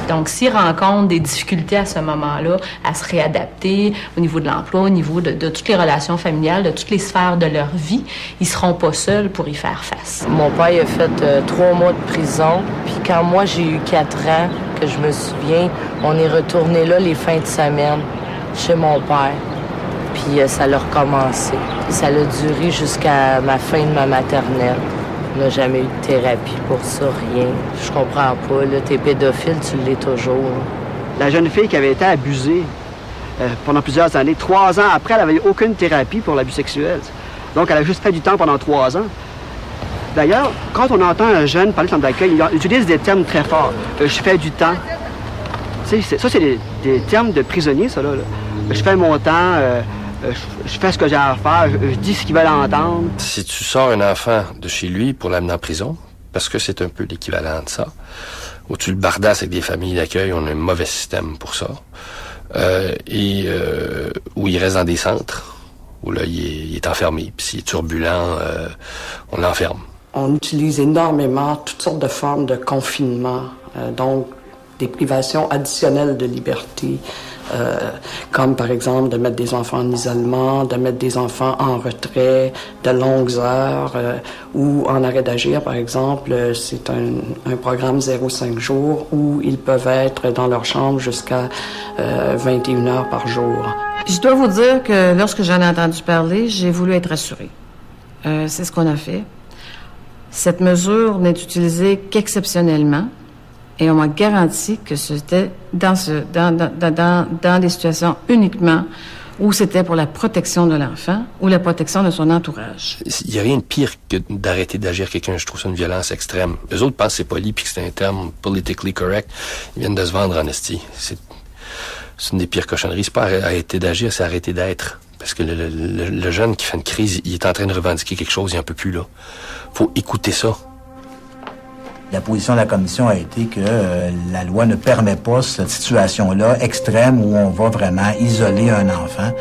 Donc, s'ils rencontrent des difficultés à ce moment-là, à se réadapter au niveau de l'emploi, au niveau de toutes les relations familiales, de toutes les sphères de leur vie, ils seront pas seuls pour y faire face. Mon père il a fait 3 mois de prison, puis quand moi j'ai eu 4 ans, que je me souviens, on est retourné là les fins de semaine, chez mon père. Puis ça a recommencé. Ça a duré jusqu'à ma fin de ma maternelle. On n'a jamais eu de thérapie pour ça, rien. Je comprends pas, là, t'es pédophile, tu l'es toujours. La jeune fille qui avait été abusée pendant plusieurs années, 3 ans après, elle n'avait eu aucune thérapie pour l'abus sexuel. Donc, elle a juste fait du temps pendant 3 ans. D'ailleurs, quand on entend un jeune parler de centre d'accueil, il utilise des termes très forts. Je fais du temps. Ça, c'est des termes de prisonniers, ça, là. Je fais mon temps, je fais ce que j'ai à faire, je dis ce qu'ils veulent entendre. Si tu sors un enfant de chez lui pour l'amener en prison, parce que c'est un peu l'équivalent de ça, où tu le bardasses avec des familles d'accueil, on a un mauvais système pour ça, où il reste dans des centres, où là, il est enfermé, puis s'il est turbulent, on l'enferme. On utilise énormément toutes sortes de formes de confinement, donc des privations additionnelles de liberté, comme par exemple de mettre des enfants en isolement, de mettre des enfants en retrait de longues heures ou en arrêt d'agir, par exemple. C'est un programme 0,5 jours où ils peuvent être dans leur chambre jusqu'à 21 heures par jour. Je dois vous dire que lorsque j'en ai entendu parler, j'ai voulu être rassurée. C'est ce qu'on a fait. Cette mesure n'est utilisée qu'exceptionnellement. Et on m'a garanti que c'était dans des situations uniquement où c'était pour la protection de l'enfant ou la protection de son entourage. Il n'y a rien de pire que d'arrêter d'agir quelqu'un. Je trouve ça une violence extrême. Eux autres pensent que c'est poli puis que c'est un terme politically correct. Ils viennent de se vendre en esti. C'est une des pires cochonneries. C'est pas arrêter d'agir, c'est arrêter d'être. Parce que le jeune qui fait une crise, il est en train de revendiquer quelque chose, il en peut plus là. Faut écouter ça. La position de la commission a été que la loi ne permet pas cette situation-là extrême où on va vraiment isoler un enfant,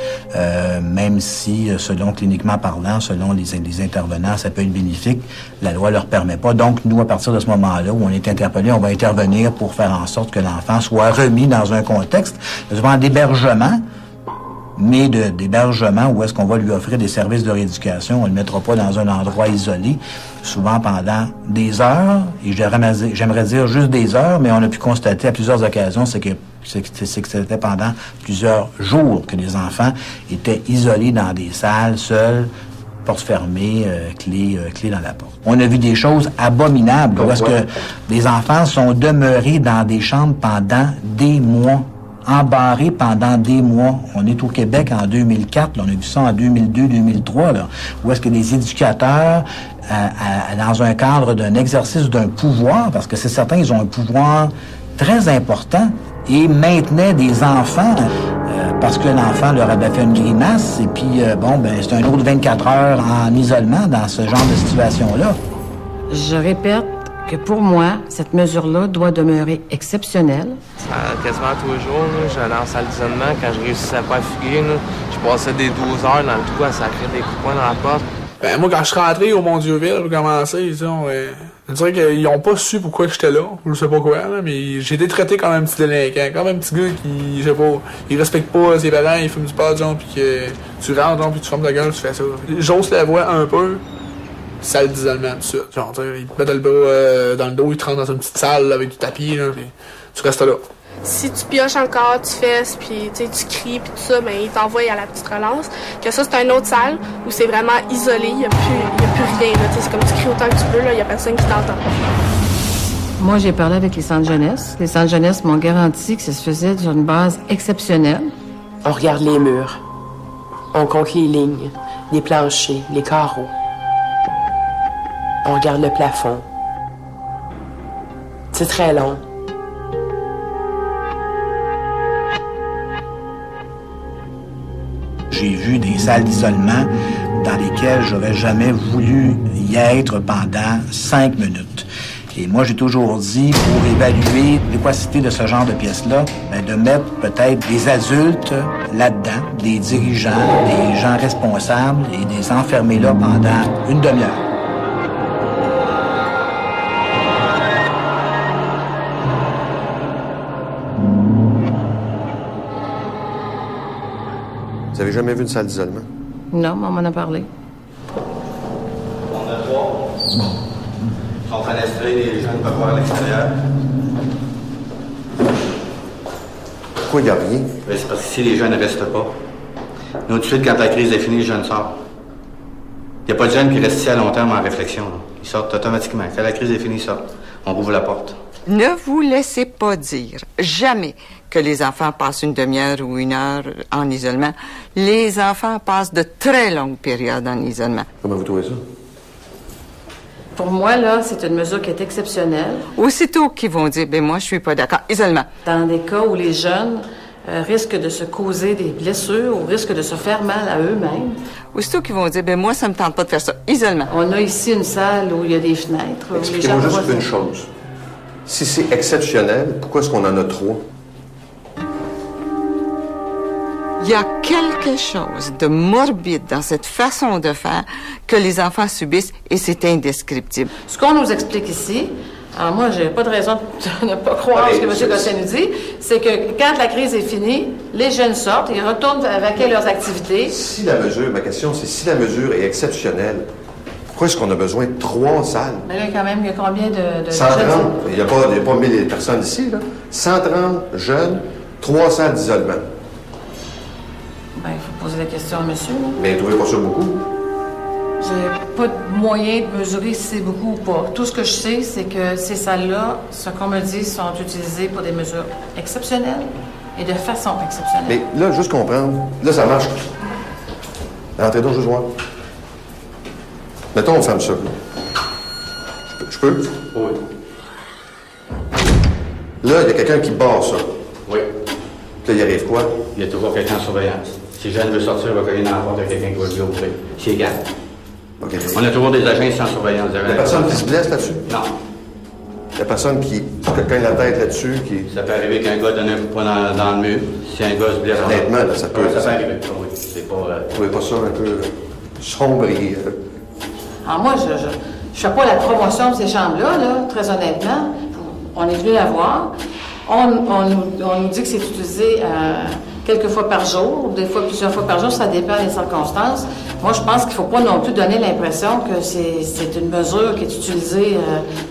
même si, selon cliniquement parlant, selon les intervenants, ça peut être bénéfique, la loi leur permet pas. Donc, nous, à partir de ce moment-là où on est interpellé, on va intervenir pour faire en sorte que l'enfant soit remis dans un contexte, souvent d'hébergement, mais d'hébergement où est-ce qu'on va lui offrir des services de rééducation. On ne le mettra pas dans un endroit isolé, souvent pendant des heures, et j'aimerais dire juste des heures, mais on a pu constater à plusieurs occasions, c'est que c'était pendant plusieurs jours que les enfants étaient isolés dans des salles, seuls, porte fermée, clé dans la porte. On a vu des choses abominables, où est-ce que des enfants sont demeurés dans des chambres pendant des mois, embarrés pendant des mois. On est au Québec en 2004, là, on a vu ça en 2002-2003, là, où est-ce que des éducateurs, dans un cadre d'un exercice d'un pouvoir, parce que c'est certain, ils ont un pouvoir très important, et maintenaient des enfants parce que l'enfant leur avait fait une grimace, et puis, c'est un autre 24 heures en isolement dans ce genre de situation-là. Je répète que pour moi, cette mesure-là doit demeurer exceptionnelle. Quasiment tous les jours, j'allais en salle d'isolement. Quand je réussissais pas à fuguer, je passais des 12 heures dans le trou à sacrer des coups de poing dans la porte. Moi, quand je suis rentré au Mont-Dieu-Ville, j'ai commencé, je dirais qu'ils n'ont pas su pourquoi j'étais là, je sais pas quoi, là, mais j'ai été traité comme un petit délinquant, comme un petit gars qui, je sais pas, il respecte pas ses parents, il fume du pot, genre, puis que tu rentres, genre, puis tu fermes ta gueule, tu fais ça. J'ose la voix un peu, salle d'isolement, tout ça. Genre, ils te mettent le bras dans le dos, ils te rentrent dans une petite salle avec du tapis, là, puis tu restes là. Si tu pioches encore, tu fesses, puis tu cries, puis tout ça, ben ils t'envoient à la petite relance. Que ça, c'est une autre salle où c'est vraiment isolé, il n'y a plus rien. C'est comme tu cries autant que tu peux, il n'y a personne qui t'entend. Moi, j'ai parlé avec les centres jeunesse. Les centres jeunesse m'ont garanti que ça se faisait sur une base exceptionnelle. On regarde les murs. On compte les lignes, les planchers, les carreaux. On regarde le plafond. C'est très long. J'ai vu des salles d'isolement dans lesquelles j'aurais jamais voulu y être pendant 5 minutes. Et moi, j'ai toujours dit, pour évaluer l'efficacité de ce genre de pièces-là, de mettre peut-être des adultes là-dedans, des dirigeants, des gens responsables, et des enfermer là pendant une demi-heure. Vous avez jamais vu une salle d'isolement? Non, mais on m'en a parlé. On a 3. Ils sont fenestrés, les gens ne peuvent voir à l'extérieur. Pourquoi il n'y a rien? Ben, c'est parce que si les jeunes ne restent pas, nous, tout de suite, quand la crise est finie, les jeunes sortent. Il n'y a pas de jeunes qui restent ici à long terme en réflexion. Là. Ils sortent automatiquement. Quand la crise est finie, ils sortent. On rouvre la porte. Ne vous laissez pas dire jamais que les enfants passent une demi-heure ou une heure en isolement. Les enfants passent de très longues périodes en isolement. Comment vous trouvez ça? Pour moi, là, c'est une mesure qui est exceptionnelle. Aussitôt qu'ils vont dire, ben moi, je suis pas d'accord. Isolement. Dans des cas où les jeunes risquent de se causer des blessures ou risquent de se faire mal à eux-mêmes. Aussitôt qu'ils vont dire, ben moi, ça me tente pas de faire ça. Isolement. On a ici une salle où il y a des fenêtres. Expliquez-moi juste une chose. Si c'est exceptionnel, pourquoi est-ce qu'on en a 3? Il y a quelque chose de morbide dans cette façon de faire que les enfants subissent et c'est indescriptible. Ce qu'on nous explique ici, alors moi, j'ai pas de raison de ne pas croire ce que M. Gosselin nous dit, c'est que quand la crise est finie, les jeunes sortent, ils retournent vaquer leurs activités. Si la mesure, ma question, c'est si la mesure est exceptionnelle, pourquoi est-ce qu'on a besoin de 3 salles? Mais là, quand même, il y a combien de 130. jeunes? Il n'y a pas 1000 personnes ici, là. 130 jeunes, 3 salles d'isolement. Ben, il faut poser la question à monsieur. Là. Mais vous ne trouvez pas ça beaucoup? J'ai pas de moyen de mesurer si c'est beaucoup ou pas. Tout ce que je sais, c'est que ces salles-là, ce qu'on me dit, sont utilisées pour des mesures exceptionnelles et de façon exceptionnelle. Mais là, juste comprendre. Là, ça marche. Rentrez donc, juste voir. Mettons, on ferme ça. Je peux? Oui. Là, il y a quelqu'un qui barre ça. Oui. Là, il arrive quoi? Il y a toujours quelqu'un en surveillance. Si jeune veut sortir, il va cogner dans la porte, il y a quelqu'un qui va lui ouvrir. C'est égal. Okay. On a toujours des agents sans surveillance. Il n'y a personne qui se blesse là-dessus? Non. Il n'y a personne qui cogne la tête là-dessus? Ça peut arriver qu'un gars donne un coup de poing dans le mur. Si un gars se blesse... Honnêtement, là, ça peut... Ça peut arriver. Oui, c'est pas... Vous trouvez pas ça un peu sombre et... Alors moi, je fais pas la promotion de ces chambres-là, là, très honnêtement. On est venu la voir. On nous dit que c'est utilisé quelques fois par jour, des fois plusieurs fois par jour, ça dépend des circonstances. Moi, je pense qu'il ne faut pas non plus donner l'impression que c'est une mesure qui est utilisée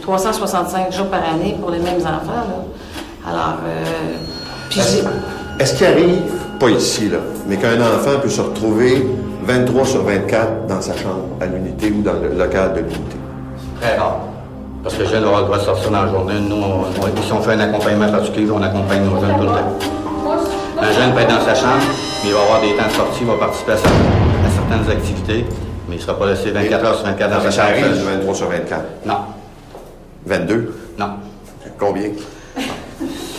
365 jours par année pour les mêmes enfants. Là. Alors, Est-ce qu'il arrive, pas ici, là, mais qu'un enfant peut se retrouver 23 sur 24 dans sa chambre, à l'unité ou dans le local de l'unité? Très rare. Parce que le jeune va avoir le droit de sortir dans la journée. Nous, si on fait un accompagnement particulier, on accompagne nos jeunes tout le temps. Un jeune peut être dans sa chambre, mais il va avoir des temps de sortie, il va participer à certaines activités, mais il ne sera pas laissé 24 heures sur 24 dans sa chambre. Ça arrive du 23 sur 24? Non. 22? Non. Combien?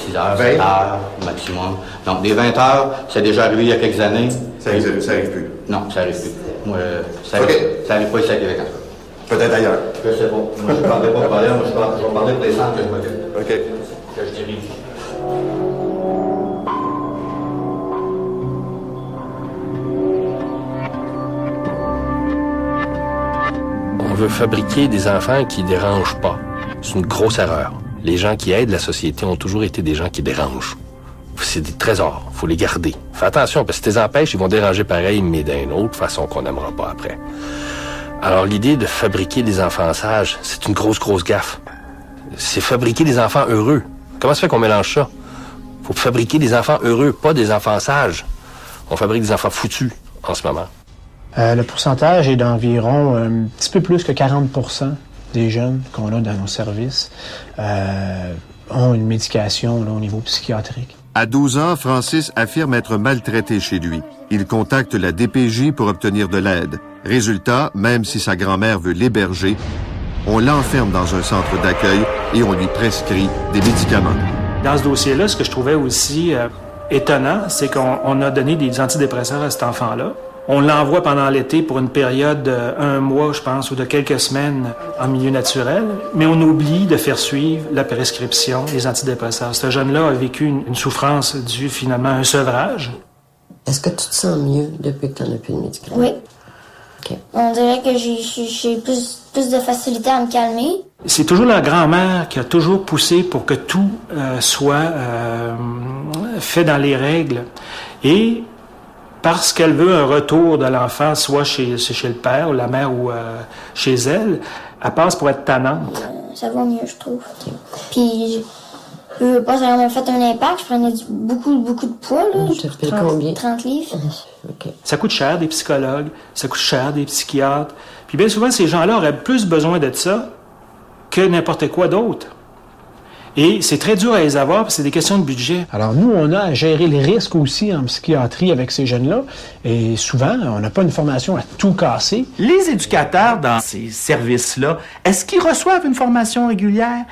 6 heures, 7 heures maximum. Donc, des 20 heures, c'est déjà arrivé il y a quelques années. Ça arrive plus? Non, ça arrive plus. Moi, ça arrive pas ici à Québec, en tout cas. Peut-être ailleurs. Je sais pas. Moi, je ne parlerai pas pour ailleurs, moi, je vais parler pour les centres que je m'occupe. OK. Que je dirige. On veut fabriquer des enfants qui dérangent pas. C'est une grosse erreur. Les gens qui aident la société ont toujours été des gens qui dérangent. C'est des trésors, faut les garder. Fais attention, parce que si tu les empêches, ils vont déranger pareil, mais d'une autre façon qu'on n'aimera pas après. Alors l'idée de fabriquer des enfants sages, c'est une grosse gaffe. C'est fabriquer des enfants heureux. Comment ça fait qu'on mélange ça? Faut fabriquer des enfants heureux, pas des enfants sages. On fabrique des enfants foutus en ce moment. Le pourcentage est d'environ un petit peu plus que 40% des jeunes qu'on a dans nos services ont une médication là, au niveau psychiatrique. À 12 ans, Francis affirme être maltraité chez lui. Il contacte la DPJ pour obtenir de l'aide. Résultat, même si sa grand-mère veut l'héberger, on l'enferme dans un centre d'accueil et on lui prescrit des médicaments. Dans ce dossier-là, ce que je trouvais aussi étonnant, c'est qu'on a donné des antidépresseurs à cet enfant-là. On l'envoie pendant l'été pour une période d'1 mois, je pense, ou de quelques semaines en milieu naturel, mais on oublie de faire suivre la prescription des antidépresseurs. Ce jeune-là a vécu une souffrance due finalement à un sevrage. Est-ce que tu te sens mieux depuis que tu n'en as plus de médicaments? Oui. Okay. On dirait que j'ai plus de facilité à me calmer. C'est toujours la grand-mère qui a toujours poussé pour que tout soit fait dans les règles. Et parce qu'elle veut un retour de l'enfant, soit chez le père ou la mère ou chez elle, elle passe pour être tannante. Ça va mieux, je trouve. Puis, je veux pas, ça m'a fait un impact. Je prenais beaucoup de poids, là. Ça fait combien? 30 livres. Okay. Ça coûte cher, des psychologues, ça coûte cher, des psychiatres. Puis bien souvent, ces gens-là auraient plus besoin de ça que n'importe quoi d'autre. Et c'est très dur à les avoir, parce que c'est des questions de budget. Alors nous, on a à gérer les risques aussi en psychiatrie avec ces jeunes-là. Et souvent, on n'a pas une formation à tout casser. Les éducateurs dans ces services-là, est-ce qu'ils reçoivent une formation régulière?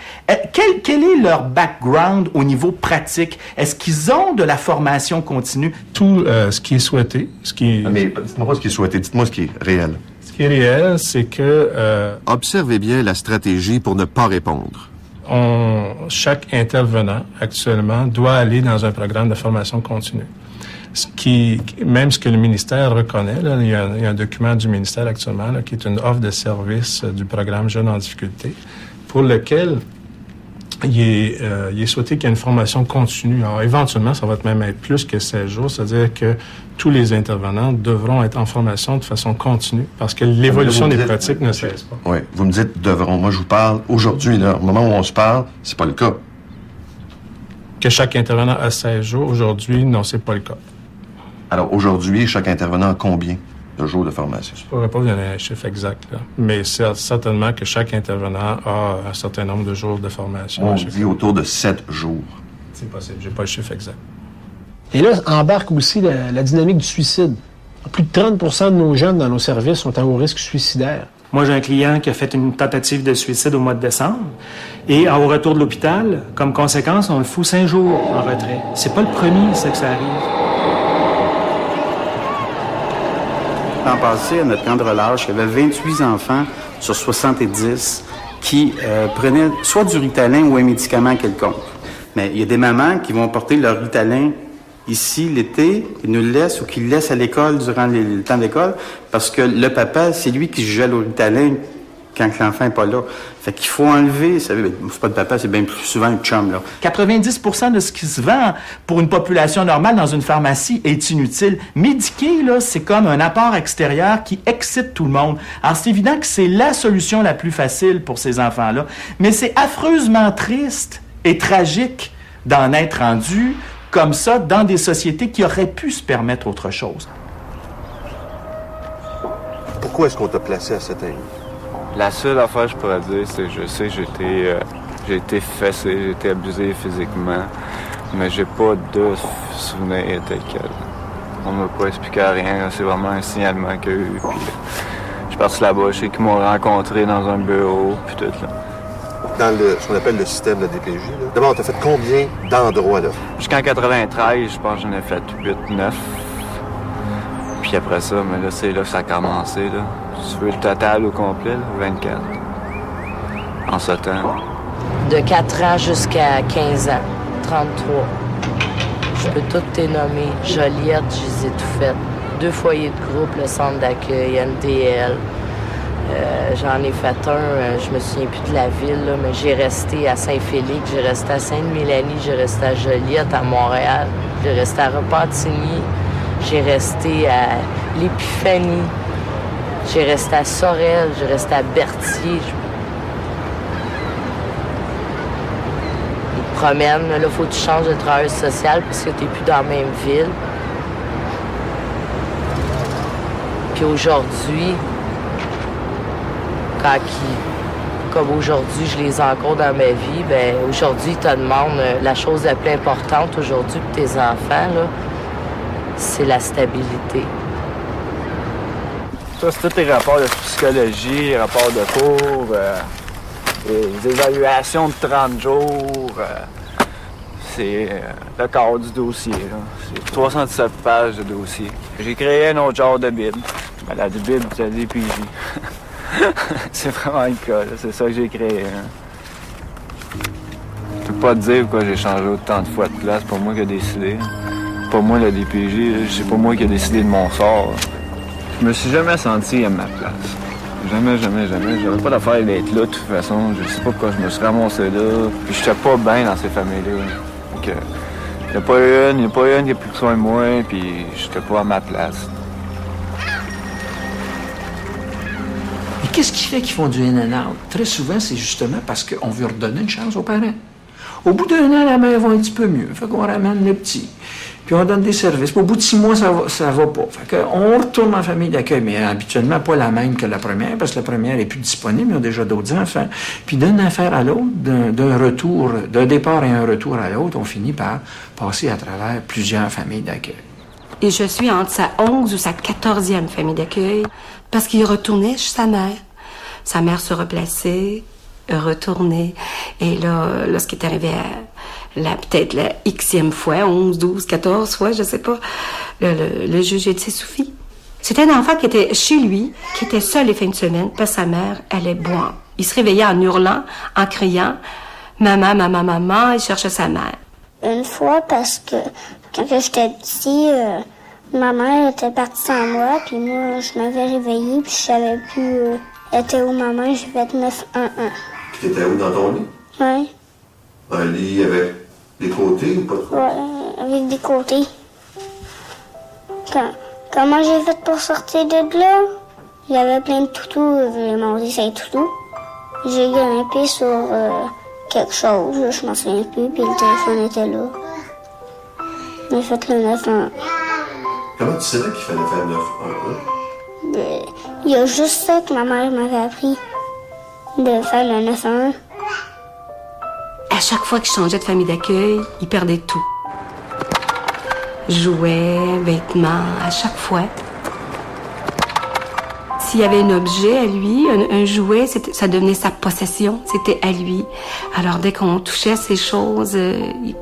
Quel est leur background au niveau pratique? Est-ce qu'ils ont de la formation continue? Tout ce qui est souhaité, Mais dites-moi pas ce qui est souhaité, dites-moi ce qui est réel. Ce qui est réel, c'est que... Observez bien la stratégie pour ne pas répondre. Chaque intervenant, actuellement, doit aller dans un programme de formation continue. Même ce que le ministère reconnaît, là, il y a un document du ministère actuellement là, qui est une offre de service du programme Jeunes en difficulté, pour lequel il est souhaité qu'il y ait une formation continue. Alors, éventuellement, ça va même être plus que 16 jours, c'est-à-dire que tous les intervenants devront être en formation de façon continue, parce que l'évolution des pratiques ne cesse pas. Oui, vous me dites devront. Moi, je vous parle aujourd'hui, là, au moment où on se parle, c'est pas le cas. Que chaque intervenant a 16 jours, aujourd'hui, non, c'est pas le cas. Alors, aujourd'hui, chaque intervenant a combien de jours de formation? Je ne pourrais pas vous donner un chiffre exact, là. Mais c'est certainement que chaque intervenant a un certain nombre de jours de formation. On dit autour de 7 jours. C'est possible, j'ai pas le chiffre exact. Et là, embarque aussi la dynamique du suicide. Plus de 30 % de nos jeunes dans nos services sont à haut risque suicidaire. Moi, j'ai un client qui a fait une tentative de suicide au mois de décembre. Et au retour de l'hôpital, comme conséquence, on le fout 5 jours en retrait. C'est pas le premier, c'est que ça arrive. L'an passé, à notre camp de relâche, il y avait 28 enfants sur 70 qui prenaient soit du Ritalin ou un médicament quelconque. Mais il y a des mamans qui vont porter leur Ritalin ici l'été, ils nous le laissent ou qu'ils le laissent à l'école durant le temps d'école parce que le papa, c'est lui qui se gèle au Ritalin quand l'enfant n'est pas là. Fait qu'il faut enlever, c'est pas de papa, c'est bien plus souvent un chum, là. 90% de ce qui se vend pour une population normale dans une pharmacie est inutile. Médiquer, là, c'est comme un apport extérieur qui excite tout le monde. Alors, c'est évident que c'est la solution la plus facile pour ces enfants-là, mais c'est affreusement triste et tragique d'en être rendu comme ça dans des sociétés qui auraient pu se permettre autre chose. Pourquoi est-ce qu'on t'a placé à cet âge? La seule affaire que je pourrais dire, c'est que je sais que j'ai été fessé, j'ai été abusé physiquement, mais j'ai pas de souvenir tel quel. On m'a pas expliqué rien, c'est vraiment un signalement qu'il y a eu. Puis, je suis parti là-bas, je sais qu'ils m'ont rencontré dans un bureau, puis tout là. Dans ce qu'on appelle le système de la DPJ, là. D'abord, t'as fait combien d'endroits, là? Jusqu'en 93, je pense que j'en ai fait 8, 9. Puis après ça, mais là, c'est là que ça a commencé, là. Si tu veux le total au complet, là, 24. En ce temps. De 4 ans jusqu'à 15 ans. 33. Je peux toutes les nommer. Joliette, je les ai tout faites. 2 foyers de groupe, le centre d'accueil, NDL. J'en ai fait un, je me souviens plus de la ville, là, mais j'ai resté à Saint-Félix, j'ai resté à Sainte-Mélanie, j'ai resté à Joliette, à Montréal, j'ai resté à Repentigny, j'ai resté à l'Épiphanie, j'ai resté à Sorel, j'ai resté à Berthier. Ils te promènent, là, faut que tu changes de travail social parce que t'es plus dans la même ville. Puis aujourd'hui, comme aujourd'hui, je les ai encore dans ma vie, bien, aujourd'hui, ils te demandent la chose la plus importante aujourd'hui pour tes enfants, là, c'est la stabilité. Ça, c'est tous les rapports de psychologie, les rapports de cours, les évaluations de 30 jours. C'est le corps du dossier, là. C'est 317 pages de dossier. J'ai créé un autre genre de Bible. Ben, la Bible, c'est la DPJ. C'est vraiment le cas, là. C'est ça que j'ai créé. Hein. Je peux pas te dire pourquoi j'ai changé autant de fois de place. C'est pas moi qui ai décidé. C'est pas moi la DPJ, c'est pas moi qui ai décidé de mon sort. Je me suis jamais senti à ma place. Jamais. J'avais pas d'affaire d'être là de toute façon. Je sais pas pourquoi je me suis ramassé là. Puis j'étais pas bien dans ces familles-là. Donc, Il n'y a pas une qui a plus besoin de moi, puis j'étais pas à ma place. Et qu'est-ce qui fait qu'ils font du in and out? Très souvent, c'est justement parce qu'on veut redonner une chance aux parents. Au bout d'un an, la mère va un petit peu mieux. Fait qu'on ramène le petit. Puis on donne des services. Puis au bout de 6 mois, ça va pas. Fait qu'on retourne en famille d'accueil, mais habituellement pas la même que la première, parce que la première est plus disponible, ils ont déjà d'autres enfants. Puis d'une affaire à l'autre, d'un départ et un retour à l'autre, on finit par passer à travers plusieurs familles d'accueil. Et je suis entre sa 11 ou sa 14e famille d'accueil, parce qu'il retournait chez sa mère. Sa mère se replaçait, retournait. Et là, lorsqu'il est arrivé à peut-être la Xème fois, 11, 12, 14 fois, je sais pas, le juge a dit, c'est Sophie. C'était un enfant qui était chez lui, qui était seul les fins de semaine, parce que sa mère allait boire. Il se réveillait en hurlant, en criant, « Maman, maman, maman », il cherchait sa mère. Une fois, parce que quand j'étais petit, ma mère était partie sans moi, puis moi, je m'avais réveillée, puis je savais plus était où ma mère, j'ai fait 9-1-1. Puis t'étais où dans ton lit? Oui. Un lit avec des côtés ou pas de côtés? Oui, avec des côtés. Comment j'ai fait pour sortir de là? Il y avait plein de toutous, j'ai monté sur les toutous. J'ai grimpé sur quelque chose, je m'en souviens plus, puis le téléphone était là. J'ai fait le 9-1-1. Comment tu savais qu'il fallait faire 9-1-1? Il y a juste ça que ma mère m'avait appris, de faire le 9-1-1. À chaque fois qu'il changeait de famille d'accueil, il perdait tout. Jouets, vêtements, à chaque fois. S'il y avait un objet à lui, un jouet, ça devenait sa possession, c'était à lui. Alors dès qu'on touchait à ces choses, il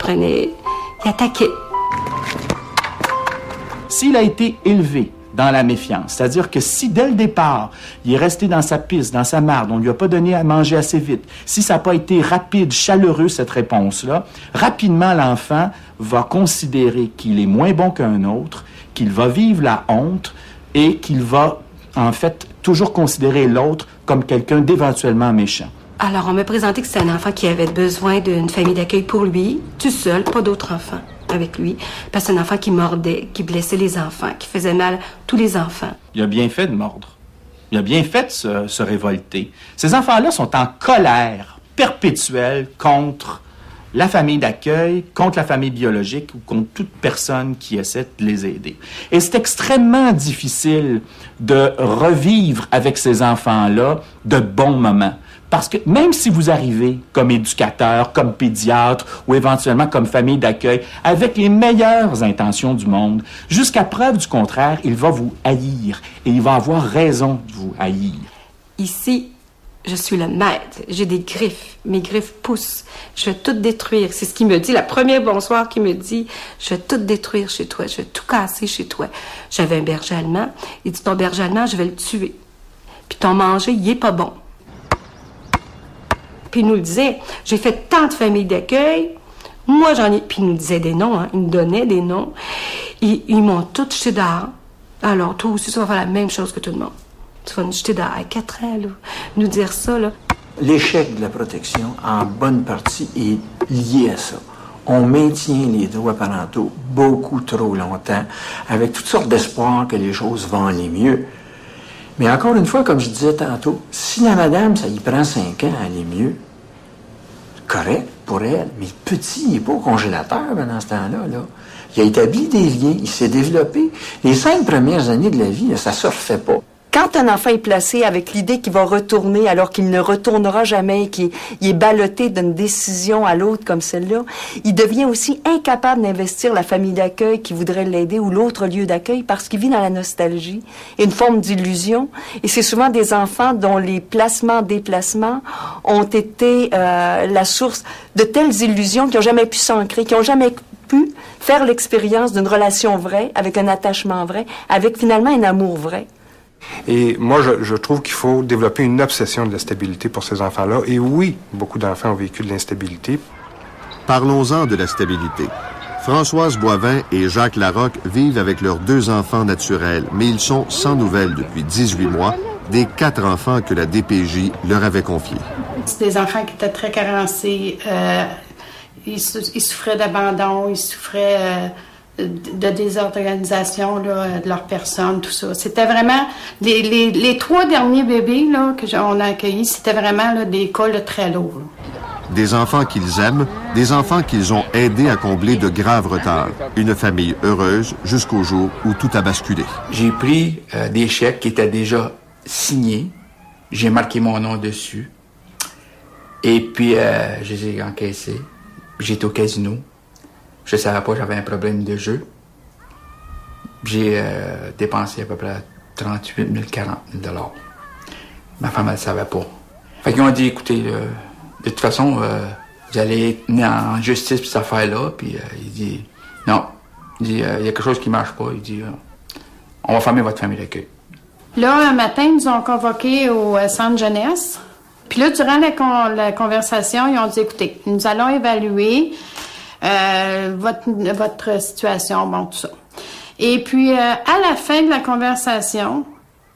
attaquait. S'il a été élevé dans la méfiance, c'est-à-dire que si dès le départ, il est resté dans sa pisse, dans sa marde, on lui a pas donné à manger assez vite, si ça n'a pas été rapide, chaleureux, cette réponse-là, rapidement, l'enfant va considérer qu'il est moins bon qu'un autre, qu'il va vivre la honte et qu'il va, en fait, toujours considérer l'autre comme quelqu'un d'éventuellement méchant. Alors, on m'a présenté que c'était un enfant qui avait besoin d'une famille d'accueil pour lui, tout seul, pas d'autres enfants avec lui, parce que c'est un enfant qui mordait, qui blessait les enfants, qui faisait mal à tous les enfants. Il a bien fait de mordre. Il a bien fait de se révolter. Ces enfants-là sont en colère perpétuelle contre la famille d'accueil, contre la famille biologique ou contre toute personne qui essaie de les aider. Et c'est extrêmement difficile de revivre avec ces enfants-là de bons moments. Parce que même si vous arrivez comme éducateur, comme pédiatre ou éventuellement comme famille d'accueil, avec les meilleures intentions du monde, jusqu'à preuve du contraire, il va vous haïr et il va avoir raison de vous haïr. Ici, je suis le maître. J'ai des griffes. Mes griffes poussent. Je vais tout détruire. C'est ce qu'il me dit. La première bonsoir qu'il me dit, je vais tout détruire chez toi. Je vais tout casser chez toi. J'avais un berger allemand. Il dit, ton berger allemand, je vais le tuer. Puis ton manger, il est pas bon. Puis il nous le disait, j'ai fait tant de familles d'accueil, moi j'en ai... Puis il nous disait des noms, hein, il nous donnait des noms. Ils m'ont tous jeté dehors. Alors toi aussi, tu vas faire la même chose que tout le monde. Tu vas nous jeter dehors à 4 ans, là, nous dire ça, là. L'échec de la protection, en bonne partie, est lié à ça. On maintient les droits parentaux beaucoup trop longtemps, avec toutes sortes d'espoirs que les choses vont aller mieux. Mais encore une fois, comme je disais tantôt, si la madame, ça y prend 5 ans à aller mieux, correct pour elle, mais le petit, il n'est pas au congélateur pendant ce temps-là. Là. Il a établi des liens, il s'est développé. Les 5 premières années de la vie, là, ça ne se refait pas. Quand un enfant est placé avec l'idée qu'il va retourner alors qu'il ne retournera jamais, qu'il est ballotté d'une décision à l'autre comme celle-là, il devient aussi incapable d'investir la famille d'accueil qui voudrait l'aider ou l'autre lieu d'accueil parce qu'il vit dans la nostalgie et une forme d'illusion. Et c'est souvent des enfants dont les placements-déplacements ont été la source de telles illusions qui n'ont jamais pu s'ancrer, qui n'ont jamais pu faire l'expérience d'une relation vraie, avec un attachement vrai, avec finalement un amour vrai. Et moi, je trouve qu'il faut développer une obsession de la stabilité pour ces enfants-là. Et oui, beaucoup d'enfants ont vécu de l'instabilité. Parlons-en de la stabilité. Françoise Boivin et Jacques Larocque vivent avec leurs 2 enfants naturels, mais ils sont sans nouvelles depuis 18 mois des 4 enfants que la DPJ leur avait confiés. C'est des enfants qui étaient très carencés. il souffrait d'abandon, il souffrait de désorganisation là, de leur personne, tout ça. C'était vraiment... Les 3 derniers bébés là, qu'on a accueillis, c'était vraiment là, des cas là, très lourds. Là. Des enfants qu'ils aiment, des enfants qu'ils ont aidés à combler de graves retards. Une famille heureuse jusqu'au jour où tout a basculé. J'ai pris des chèques qui étaient déjà signés. J'ai marqué mon nom dessus. Et puis, je les ai encaissés. J'étais au casino. Je savais pas, j'avais un problème de jeu. J'ai dépensé à peu près 38 000, 40 000 $. Ma femme, elle ne savait pas. Fait qu'ils ont dit, écoutez, de toute façon, vous allez être en justice pour cette affaire-là. Puis il dit, non. Il dit, il y a quelque chose qui ne marche pas. Il dit, on va fermer votre famille d'accueil. Là, un matin, ils nous ont convoqués au centre jeunesse. Puis là, durant la conversation, ils ont dit, écoutez, nous allons évaluer votre situation, bon, tout ça. Et puis, à la fin de la conversation,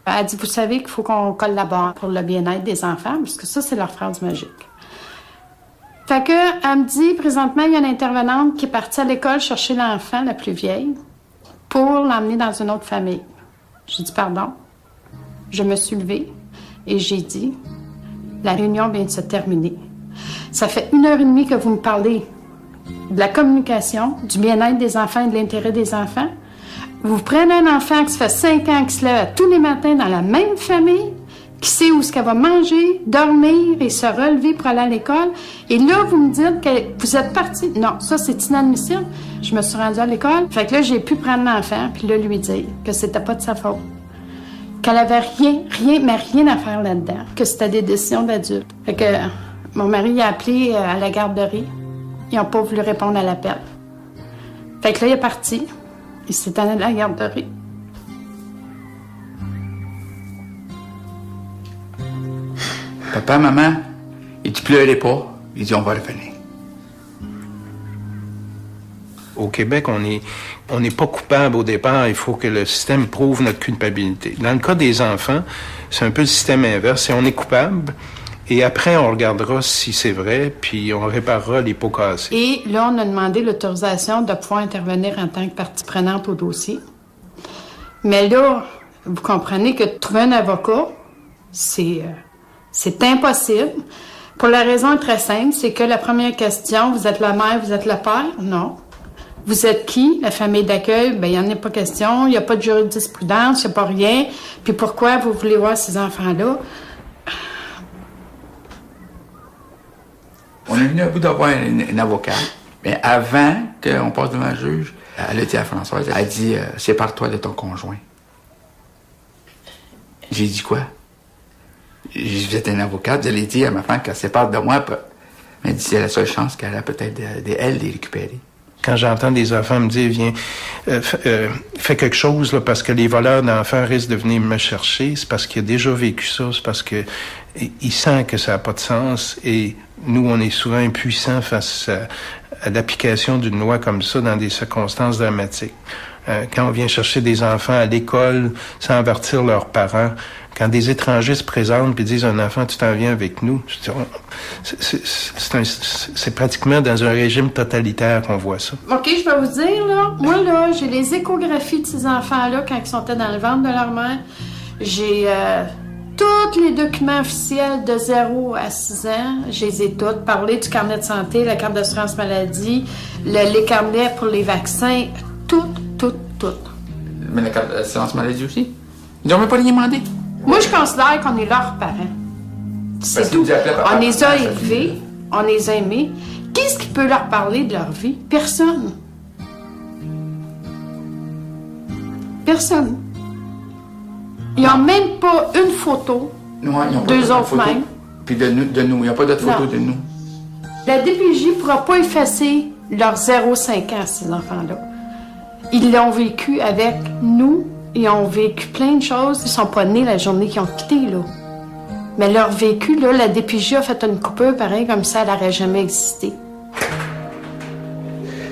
elle dit, vous savez qu'il faut qu'on collabore pour le bien-être des enfants, parce que ça, c'est leur phrase magique. Fait que, elle me dit, présentement, il y a une intervenante qui est partie à l'école chercher l'enfant, la plus vieille, pour l'emmener dans une autre famille. J'ai dit, pardon. Je me suis levée et j'ai dit, la réunion vient de se terminer. Ça fait 1h30 que vous me parlez de la communication, du bien-être des enfants et de l'intérêt des enfants. Vous prenez un enfant qui se fait 5 ans, qui se lève tous les matins dans la même famille, qui sait où ce qu'elle va manger, dormir et se relever pour aller à l'école. Et là, vous me dites que vous êtes parti. Non, ça, c'est inadmissible. Je me suis rendue à l'école. Fait que là, j'ai pu prendre l'enfant puis là, lui dire que c'était pas de sa faute. Qu'elle avait rien à faire là-dedans. Que c'était des décisions d'adultes. Fait que mon mari a appelé à la garderie. Ils n'ont pas voulu répondre à l'appel. Fait que là, il est parti. Il s'est allé à la garderie. Papa, maman, il dit, pleurez pas. Il dit, on va revenir. Au Québec, on n'est pas coupable au départ. Il faut que le système prouve notre culpabilité. Dans le cas des enfants, c'est un peu le système inverse. C'est on est coupable, et après, on regardera si c'est vrai, puis on réparera les pots cassés. Et là, on a demandé l'autorisation de pouvoir intervenir en tant que partie prenante au dossier. Mais là, vous comprenez que trouver un avocat, c'est impossible. Pour la raison très simple, c'est que la première question, vous êtes la mère, vous êtes le père? Non. Vous êtes qui? La famille d'accueil? Bien, il n'y en a pas question. Il n'y a pas de jurisprudence, il n'y a pas rien. Puis pourquoi vous voulez voir ces enfants-là? On est venu à bout d'avoir un avocat. Mais avant qu'on passe devant le juge, elle a dit à Françoise, elle a dit, sépare-toi de ton conjoint. J'ai dit quoi? J'ai dit, vous êtes un avocat, vous allez dire à ma femme qu'elle se sépare de moi. Mais elle dit, c'est la seule chance qu'elle a peut-être elle de les récupérer. Quand j'entends des enfants me dire, viens, fais quelque chose là, parce que les voleurs d'enfants risquent de venir me chercher, c'est parce qu'il a déjà vécu ça, c'est parce que il sent que ça n'a pas de sens, et nous, on est souvent impuissants face à l'application d'une loi comme ça dans des circonstances dramatiques. Quand on vient chercher des enfants à l'école sans avertir leurs parents, quand des étrangers se présentent et disent à un enfant, tu t'en viens avec nous, c'est pratiquement dans un régime totalitaire qu'on voit ça. OK, je vais vous dire, là, moi, là, j'ai les échographies de ces enfants-là quand ils sont dans le ventre de leur mère. J'ai tous les documents officiels de 0 à 6 ans. Je les ai toutes. Parler du carnet de santé, la carte d'assurance maladie, les carnets pour les vaccins, tout. Mais la carte d'assurance maladie aussi? Ils n'ont même pas rien demandé. Moi, je considère qu'on est leurs parents. C'est tout. On les a élevés, on les a aimés. Qu'est-ce qui peut leur parler de leur vie? Personne. Personne. Ils n'ont même pas une photo. Non, ils n'ont pas d'eux autres même. Puis de nous. Il n'y a pas d'autres photos de nous. La DPJ ne pourra pas effacer leurs 0-5 ans, ces enfants-là. Ils l'ont vécu avec nous. Ils ont vécu plein de choses. Ils ne sont pas nés la journée qu'ils ont quitté, là. Mais leur vécu, là, la DPJ a fait une coupure pareil comme ça, elle n'aurait jamais existé.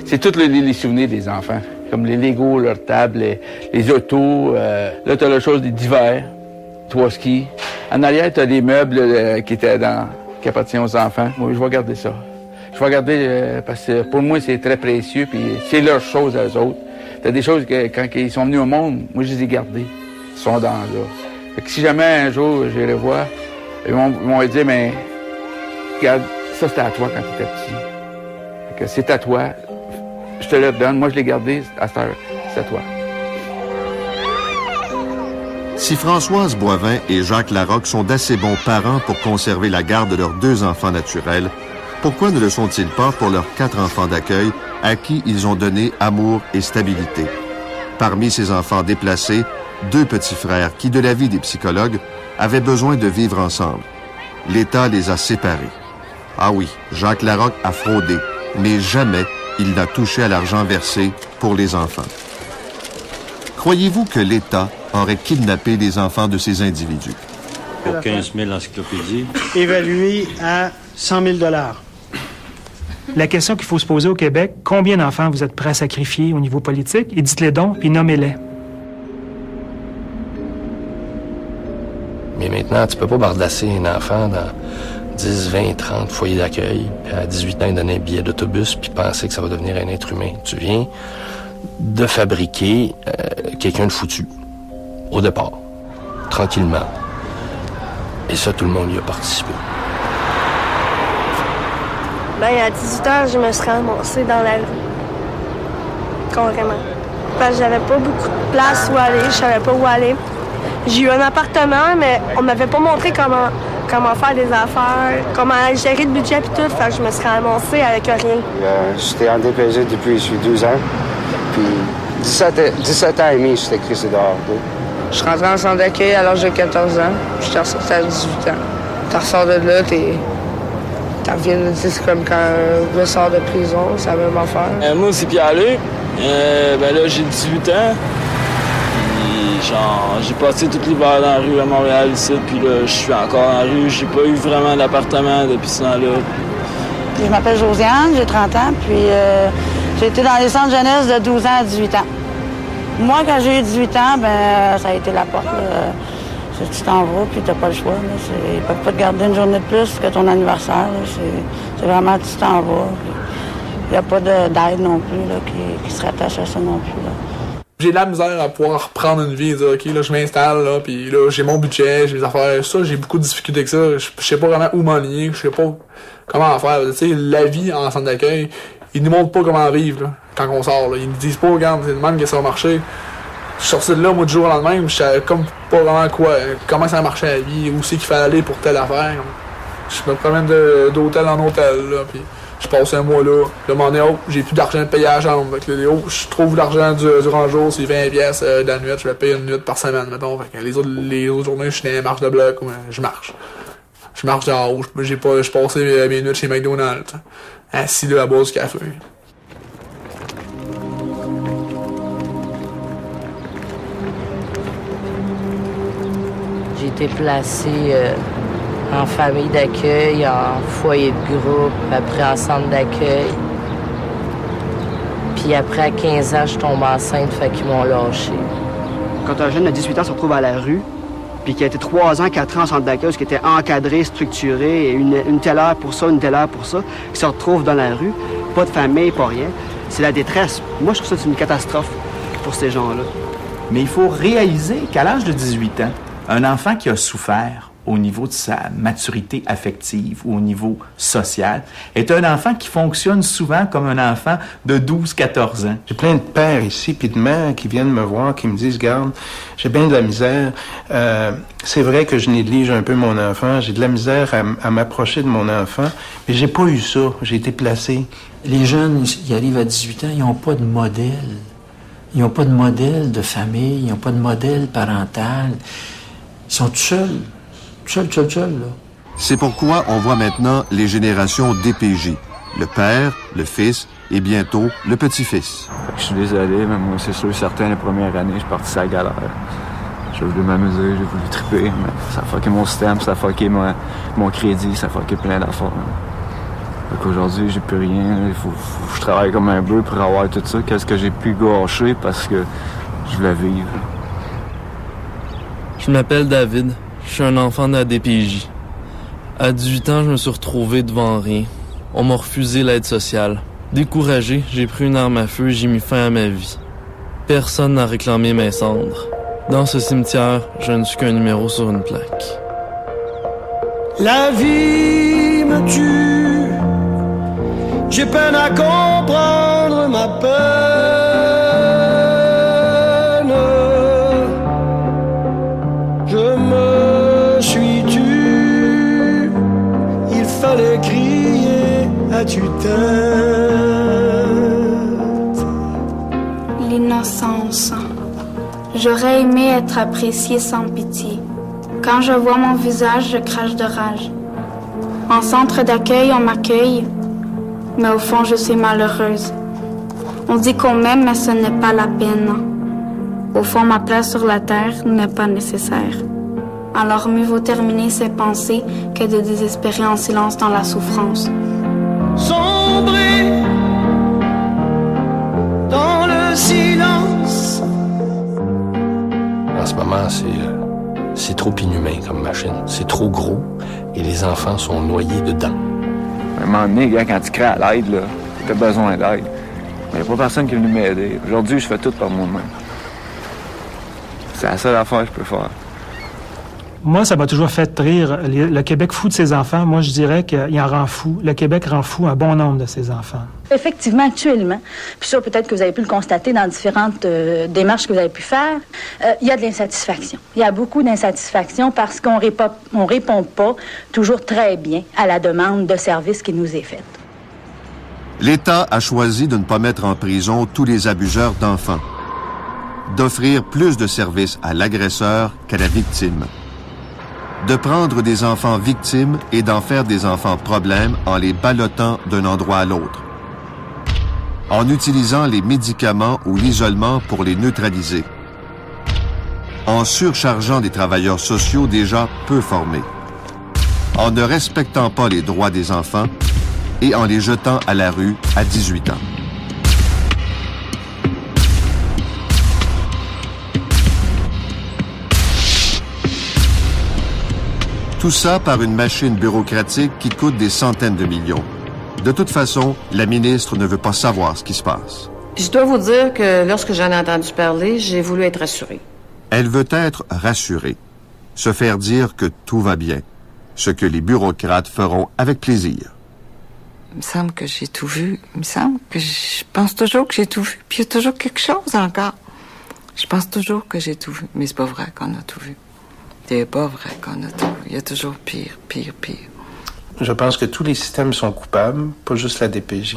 C'est tous les souvenirs des enfants. Comme les Legos, leurs tables, les autos. Là, tu as la chose d'hiver, 3 skis. En arrière, tu as des meubles qui appartiennent aux enfants. Moi, je vais garder ça. Je vais garder, parce que pour moi, c'est très précieux, puis c'est leur chose à eux autres. T'as des choses que, quand ils sont venus au monde, moi, je les ai gardées. Ils sont dans là. Fait que si jamais un jour, je les revois, ils vont dire, mais, regarde, ça, c'était à toi quand tu étais petit. Fait que c'est à toi. Je te le donne. Moi, je l'ai gardé. À cette heure, c'est à toi. Si Françoise Boivin et Jacques Larocque sont d'assez bons parents pour conserver la garde de leurs 2 enfants naturels, pourquoi ne le sont-ils pas pour leurs 4 enfants d'accueil à qui ils ont donné amour et stabilité? Parmi ces enfants déplacés, 2 petits frères qui, de l'avis des psychologues, avaient besoin de vivre ensemble. L'État les a séparés. Ah oui, Jacques Larocque a fraudé, mais jamais il n'a touché à l'argent versé pour les enfants. Croyez-vous que l'État aurait kidnappé les enfants de ces individus? Pour 15 000 encyclopédies. Évalué à 100 000 $. La question qu'il faut se poser au Québec, combien d'enfants vous êtes prêts à sacrifier au niveau politique? Et dites-les donc, puis nommez-les. Mais maintenant, tu peux pas bardasser un enfant dans 10, 20, 30 foyers d'accueil, puis à 18 ans, donner un billet d'autobus, puis penser que ça va devenir un être humain. Tu viens de fabriquer quelqu'un de foutu, au départ, tranquillement. Et ça, tout le monde y a participé. À 18 ans, je me serais ramassée dans la rue. Carrément. Parce que j'avais pas beaucoup de place où aller, je savais pas où aller. J'ai eu un appartement, mais on m'avait pas montré comment faire des affaires, comment gérer le budget et tout. Fait que je me serais ramassée avec rien. J'étais en DPG depuis je suis 12 ans. Puis 17 ans et demi, j'étais crissé dehors. Je suis rentrée en centre d'accueil à l'âge de 14 ans. Je suis ressortie à 18 ans. Tu ressors de là, c'est comme quand je sors de prison, c'est la même affaire. Moi, c'est Pierre-Luc. Là, j'ai 18 ans. Puis, j'ai passé tout l'hiver dans la rue à Montréal ici. Puis là, je suis encore dans la rue. J'ai pas eu vraiment d'appartement depuis ce temps-là. Je m'appelle Josiane, j'ai 30 ans. Puis j'ai été dans les centres jeunesse de 12 ans à 18 ans. Moi, quand j'ai eu 18 ans, ça a été la porte. Tu t'en vas, puis t'as pas le choix. Ils peuvent pas te garder une journée de plus que ton anniversaire. C'est vraiment tu t'en vas. Il n'y a pas d'aide non plus là, qui se rattache à ça non plus. Là. J'ai de la misère à pouvoir reprendre une vie et dire, OK, là, je m'installe, là, puis là, j'ai mon budget, j'ai mes affaires. Ça, j'ai beaucoup de difficultés avec ça. Je sais pas vraiment où m'enligner, je sais pas comment faire. Tu sais, la vie en centre d'accueil, ils nous montrent pas comment vivre, là, quand on sort, là. Ils nous disent pas, regarde, c'est le même que ça va marcher. Je suis sorti de là, moi, du jour au lendemain, je savais comme pas vraiment comment ça marchait la vie, où c'est qu'il fallait aller pour telle affaire. Je me promène d'hôtel en hôtel, là, puis je passe un mois là. Là, m'en est haut, j'ai plus d'argent de payer à la chambre. Fait que là, je trouve l'argent durant le jour, c'est 20$ de la nuit, je vais payer une nuit par semaine, mettons. Fait que les autres journées, je suis dans les marches de bloc, je marche. Je marche en haut, je passais mes nuits chez McDonald's, assis là à boire du café. J'ai été placée en famille d'accueil, en foyer de groupe, après en centre d'accueil. Puis après, à 15 ans, je tombe enceinte, fait qu'ils m'ont lâchée. Quand un jeune de 18 ans se retrouve à la rue, puis qui a été 3 ans, 4 ans en centre d'accueil, ce qui était encadré, structuré, et une telle heure pour ça, une telle heure pour ça, qui se retrouve dans la rue, pas de famille, pas rien, c'est la détresse. Moi, je trouve ça une catastrophe pour ces gens-là. Mais il faut réaliser qu'à l'âge de 18 ans, un enfant qui a souffert au niveau de sa maturité affective ou au niveau social est un enfant qui fonctionne souvent comme un enfant de 12-14 ans. J'ai plein de pères ici puis de mères qui viennent me voir, qui me disent, garde, j'ai bien de la misère. C'est vrai que je néglige un peu mon enfant. J'ai de la misère à m'approcher de mon enfant, mais j'ai pas eu ça. J'ai été placé. Les jeunes, ils arrivent à 18 ans, ils n'ont pas de modèle. Ils n'ont pas de modèle de famille, ils n'ont pas de modèle parental. Ils sont seuls, là. C'est pourquoi on voit maintenant les générations DPJ. Le père, le fils et bientôt le petit-fils. Je suis désolé, mais moi, c'est sûr, certain, la première année, je suis parti à la galère. J'ai voulu m'amuser, j'ai voulu triper, mais ça a fucké mon système, ça a fucké mon crédit, ça a fucké plein d'affaires. Donc aujourd'hui, j'ai plus rien. Il faut que je travaille comme un bœuf pour avoir tout ça. Qu'est-ce que j'ai pu gâcher parce que je voulais vivre. Je m'appelle David. Je suis un enfant de la DPJ. À 18 ans, je me suis retrouvé devant rien. On m'a refusé l'aide sociale. Découragé, j'ai pris une arme à feu et j'ai mis fin à ma vie. Personne n'a réclamé mes cendres. Dans ce cimetière, je ne suis qu'un numéro sur une plaque. La vie me tue, j'ai peine à comprendre ma peine. Je me suis tue, il fallait crier à tue-tête. L'innocence. J'aurais aimé être appréciée sans pitié. Quand je vois mon visage, je crache de rage. En centre d'accueil, on m'accueille, mais au fond, je suis malheureuse. On dit qu'on m'aime, mais ce n'est pas la peine. Au fond, ma place sur la terre n'est pas nécessaire. Alors mieux vaut terminer ses pensées que de désespérer en silence dans la souffrance. Sombrer dans le silence. En ce moment, c'est trop inhumain comme machine. C'est trop gros et les enfants sont noyés dedans. À un moment donné, quand tu crées à l'aide, tu as besoin d'aide. Mais il n'y a pas personne qui est venu m'aider. Aujourd'hui, je fais tout par moi-même. C'est la seule affaire que je peux faire. Moi, ça m'a toujours fait rire. Le Québec fout de ses enfants. Moi, je dirais qu'il en rend fou. Le Québec rend fou un bon nombre de ses enfants. Effectivement, actuellement, puis ça, peut-être que vous avez pu le constater dans différentes démarches que vous avez pu faire, il y a de l'insatisfaction. Il y a beaucoup d'insatisfaction parce qu'on répond pas toujours très bien à la demande de service qui nous est faite. L'État a choisi de ne pas mettre en prison tous les abuseurs d'enfants, d'offrir plus de services à l'agresseur qu'à la victime, de prendre des enfants victimes et d'en faire des enfants problèmes en les ballottant d'un endroit à l'autre, en utilisant les médicaments ou l'isolement pour les neutraliser, en surchargeant des travailleurs sociaux déjà peu formés, en ne respectant pas les droits des enfants et en les jetant à la rue à 18 ans. Tout ça par une machine bureaucratique qui coûte des centaines de millions. De toute façon, la ministre ne veut pas savoir ce qui se passe. Je dois vous dire que lorsque j'en ai entendu parler, j'ai voulu être rassurée. Elle veut être rassurée, se faire dire que tout va bien, ce que les bureaucrates feront avec plaisir. Il me semble que j'ai tout vu. Il me semble que je pense toujours que j'ai tout vu. Puis il y a toujours quelque chose encore. Je pense toujours que j'ai tout vu. Mais c'est pas vrai qu'on a tout vu. C'est pas vrai qu'on a tout vu. Il y a toujours pire, pire, pire. Je pense que tous les systèmes sont coupables, pas juste la DPJ.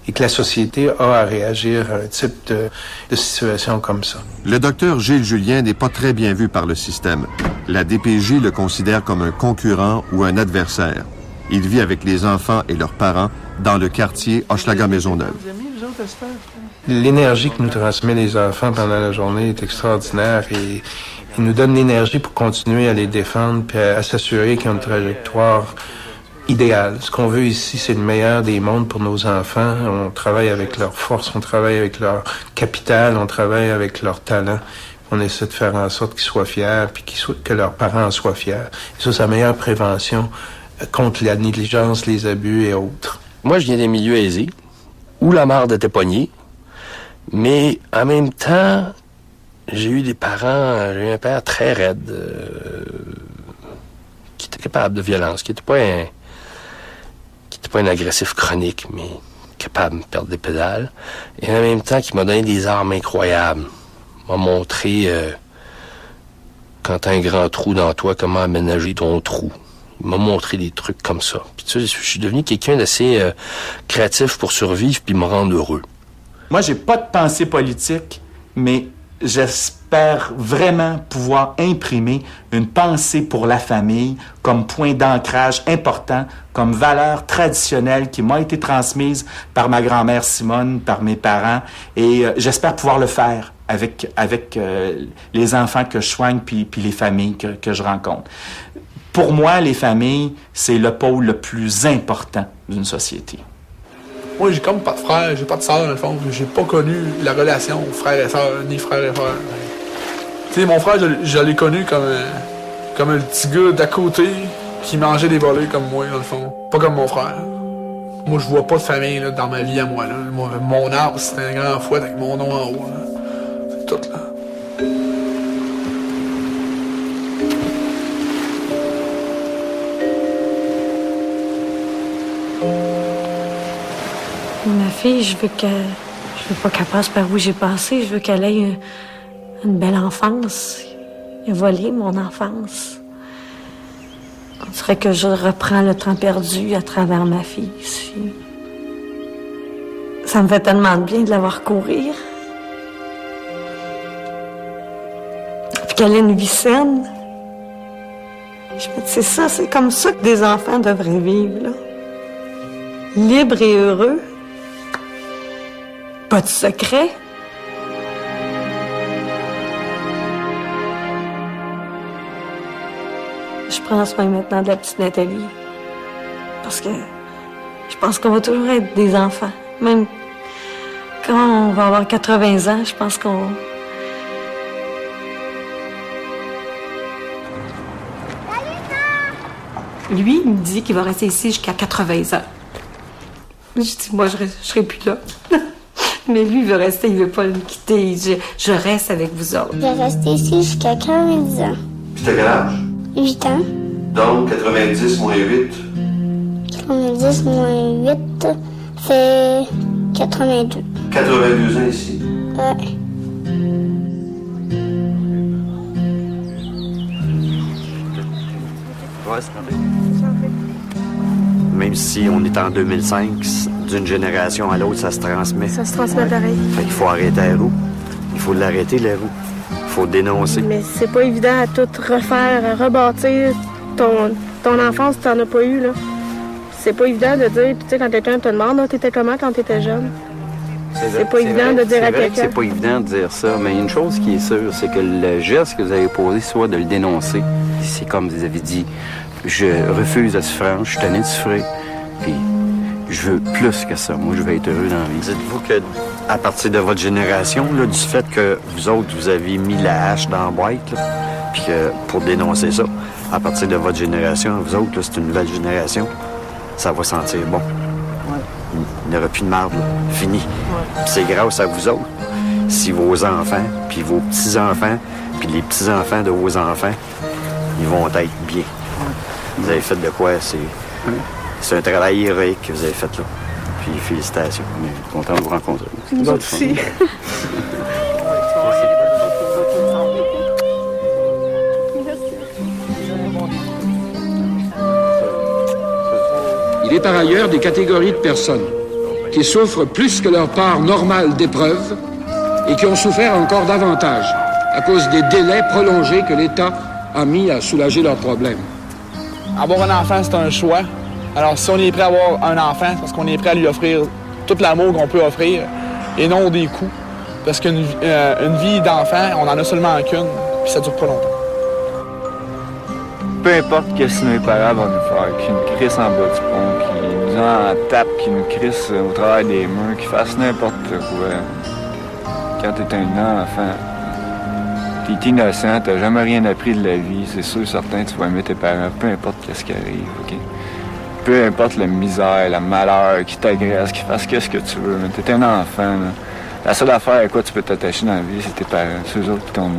Et que la société a à réagir à un type de situation comme ça. Le docteur Gilles Julien n'est pas très bien vu par le système. La DPJ le considère comme un concurrent ou un adversaire. Il vit avec les enfants et leurs parents dans le quartier Hochelaga-Maisonneuve. L'énergie que nous transmet les enfants pendant la journée est extraordinaire et il nous donne l'énergie pour continuer à les défendre puis à s'assurer qu'il y a une trajectoire idéale. Ce qu'on veut ici, c'est le meilleur des mondes pour nos enfants. On travaille avec leur force, on travaille avec leur capital, on travaille avec leur talent. On essaie de faire en sorte qu'ils soient fiers puis que leurs parents en soient fiers. Et ça, c'est la meilleure prévention contre la négligence, les abus et autres. Moi, je viens des milieux aisés, où la marde était pognée, mais en même temps, j'ai eu un père très raide, qui était capable de violence, qui était pas un agressif chronique, mais capable de perdre des pédales, et en même temps, qui m'a donné des armes incroyables, m'a montré, quand t'as un grand trou dans toi, comment aménager ton trou. Il m'a montré des trucs comme ça. Puis tu sais, je suis devenu quelqu'un d'assez créatif pour survivre puis me rendre heureux. Moi, j'ai pas de pensée politique, mais j'espère vraiment pouvoir imprimer une pensée pour la famille comme point d'ancrage important, comme valeur traditionnelle qui m'a été transmise par ma grand-mère Simone, par mes parents, et j'espère pouvoir le faire avec les enfants que je soigne puis les familles que je rencontre. Pour moi, les familles, c'est le pôle le plus important d'une société. Moi, j'ai comme pas de frère, j'ai pas de sœur, dans le fond. J'ai pas connu la relation frère et sœur, ni frère et frère. Tu sais, mon frère, je l'ai connu comme un petit gars d'à côté qui mangeait des volets comme moi, dans le fond. Pas comme mon frère. Moi, je vois pas de famille là, dans ma vie à moi. Là. Mon arbre, c'est un grand fouet avec mon nom en haut. Là. C'est tout, là. Ma fille, je veux pas qu'elle passe par où j'ai passé. Je veux qu'elle ait une belle enfance. Il a volé mon enfance. On dirait que je reprends le temps perdu à travers ma fille ici. Ça me fait tellement de bien de la voir courir. Puis qu'elle ait une vie saine. Je me dis, c'est ça, c'est comme ça que des enfants devraient vivre, là. Libres et heureux. Pas de secret. Je prends soin maintenant de la petite Nathalie. Parce que je pense qu'on va toujours être des enfants. Même quand on va avoir 80 ans, je pense qu'on... Lui, il me dit qu'il va rester ici jusqu'à 80 ans. Je dis, moi, je serai plus là. Mais lui, il veut rester, il veut pas me quitter. Je reste avec vous autres. Je vais rester ici jusqu'à 90 ans. Puis t'as quel âge? 8 ans. Donc, 90 moins 8? 90 moins 8 fait 82. 82 ans ici? Ouais. Ouais, c'est parfait. Même si on est en 2005, d'une génération à l'autre, ça se transmet. Ça se transmet pareil. Fait qu'il faut arrêter la roue. Il faut l'arrêter, la roue. Il faut dénoncer. Mais c'est pas évident à tout refaire, à rebâtir ton enfance si t'en as pas eu, là. C'est pas évident de dire, tu sais, quand quelqu'un te demande, ah, t'étais comment quand t'étais jeune? C'est pas évident de dire à quelqu'un. C'est pas évident de dire ça, mais une chose qui est sûre, c'est que le geste que vous avez posé, soit de le dénoncer. C'est comme vous avez dit, je refuse la souffrance, je suis tanné de souffrir, puis je veux plus que ça. Moi, je veux être heureux dans la vie. Dites-vous que à partir de votre génération, là, du fait que vous autres, vous avez mis la hache dans la boîte, là, puis que pour dénoncer ça, à partir de votre génération, vous autres, là, c'est une nouvelle génération, ça va sentir bon. Ouais. Il n'y aura plus de marde, là. Fini. Ouais. C'est grâce à vous autres. Si vos enfants, puis vos petits-enfants, puis les petits-enfants de vos enfants, ils vont être bien. Vous avez fait de quoi? C'est un travail héroïque que vous avez fait là. Puis félicitations. On est content de vous rencontrer. Nous aussi. Il est par ailleurs des catégories de personnes qui souffrent plus que leur part normale d'épreuves et qui ont souffert encore davantage à cause des délais prolongés que l'État a mis à soulager leurs problèmes. Avoir un enfant, c'est un choix. Alors, si on est prêt à avoir un enfant, c'est parce qu'on est prêt à lui offrir tout l'amour qu'on peut offrir et non des coups. Parce qu'une vie d'enfant, on en a seulement qu'une, puis ça dure pas longtemps. Peu importe ce que nos parents vont nous faire, qu'ils nous crissent en bas du pont, qu'ils nous en tapent, qu'ils nous crissent au travers des murs, qu'ils fassent n'importe quoi. Quand t'es un enfant, t'es innocent, t'as jamais rien appris de la vie, c'est sûr, certain, tu vas aimer tes parents, peu importe ce qui arrive, OK? Peu importe la misère, le malheur, qui t'agresse, qui fasse ce que tu veux, mais t'es un enfant, là. La seule affaire à quoi tu peux t'attacher dans la vie, c'est tes parents, c'est eux autres qui t'ont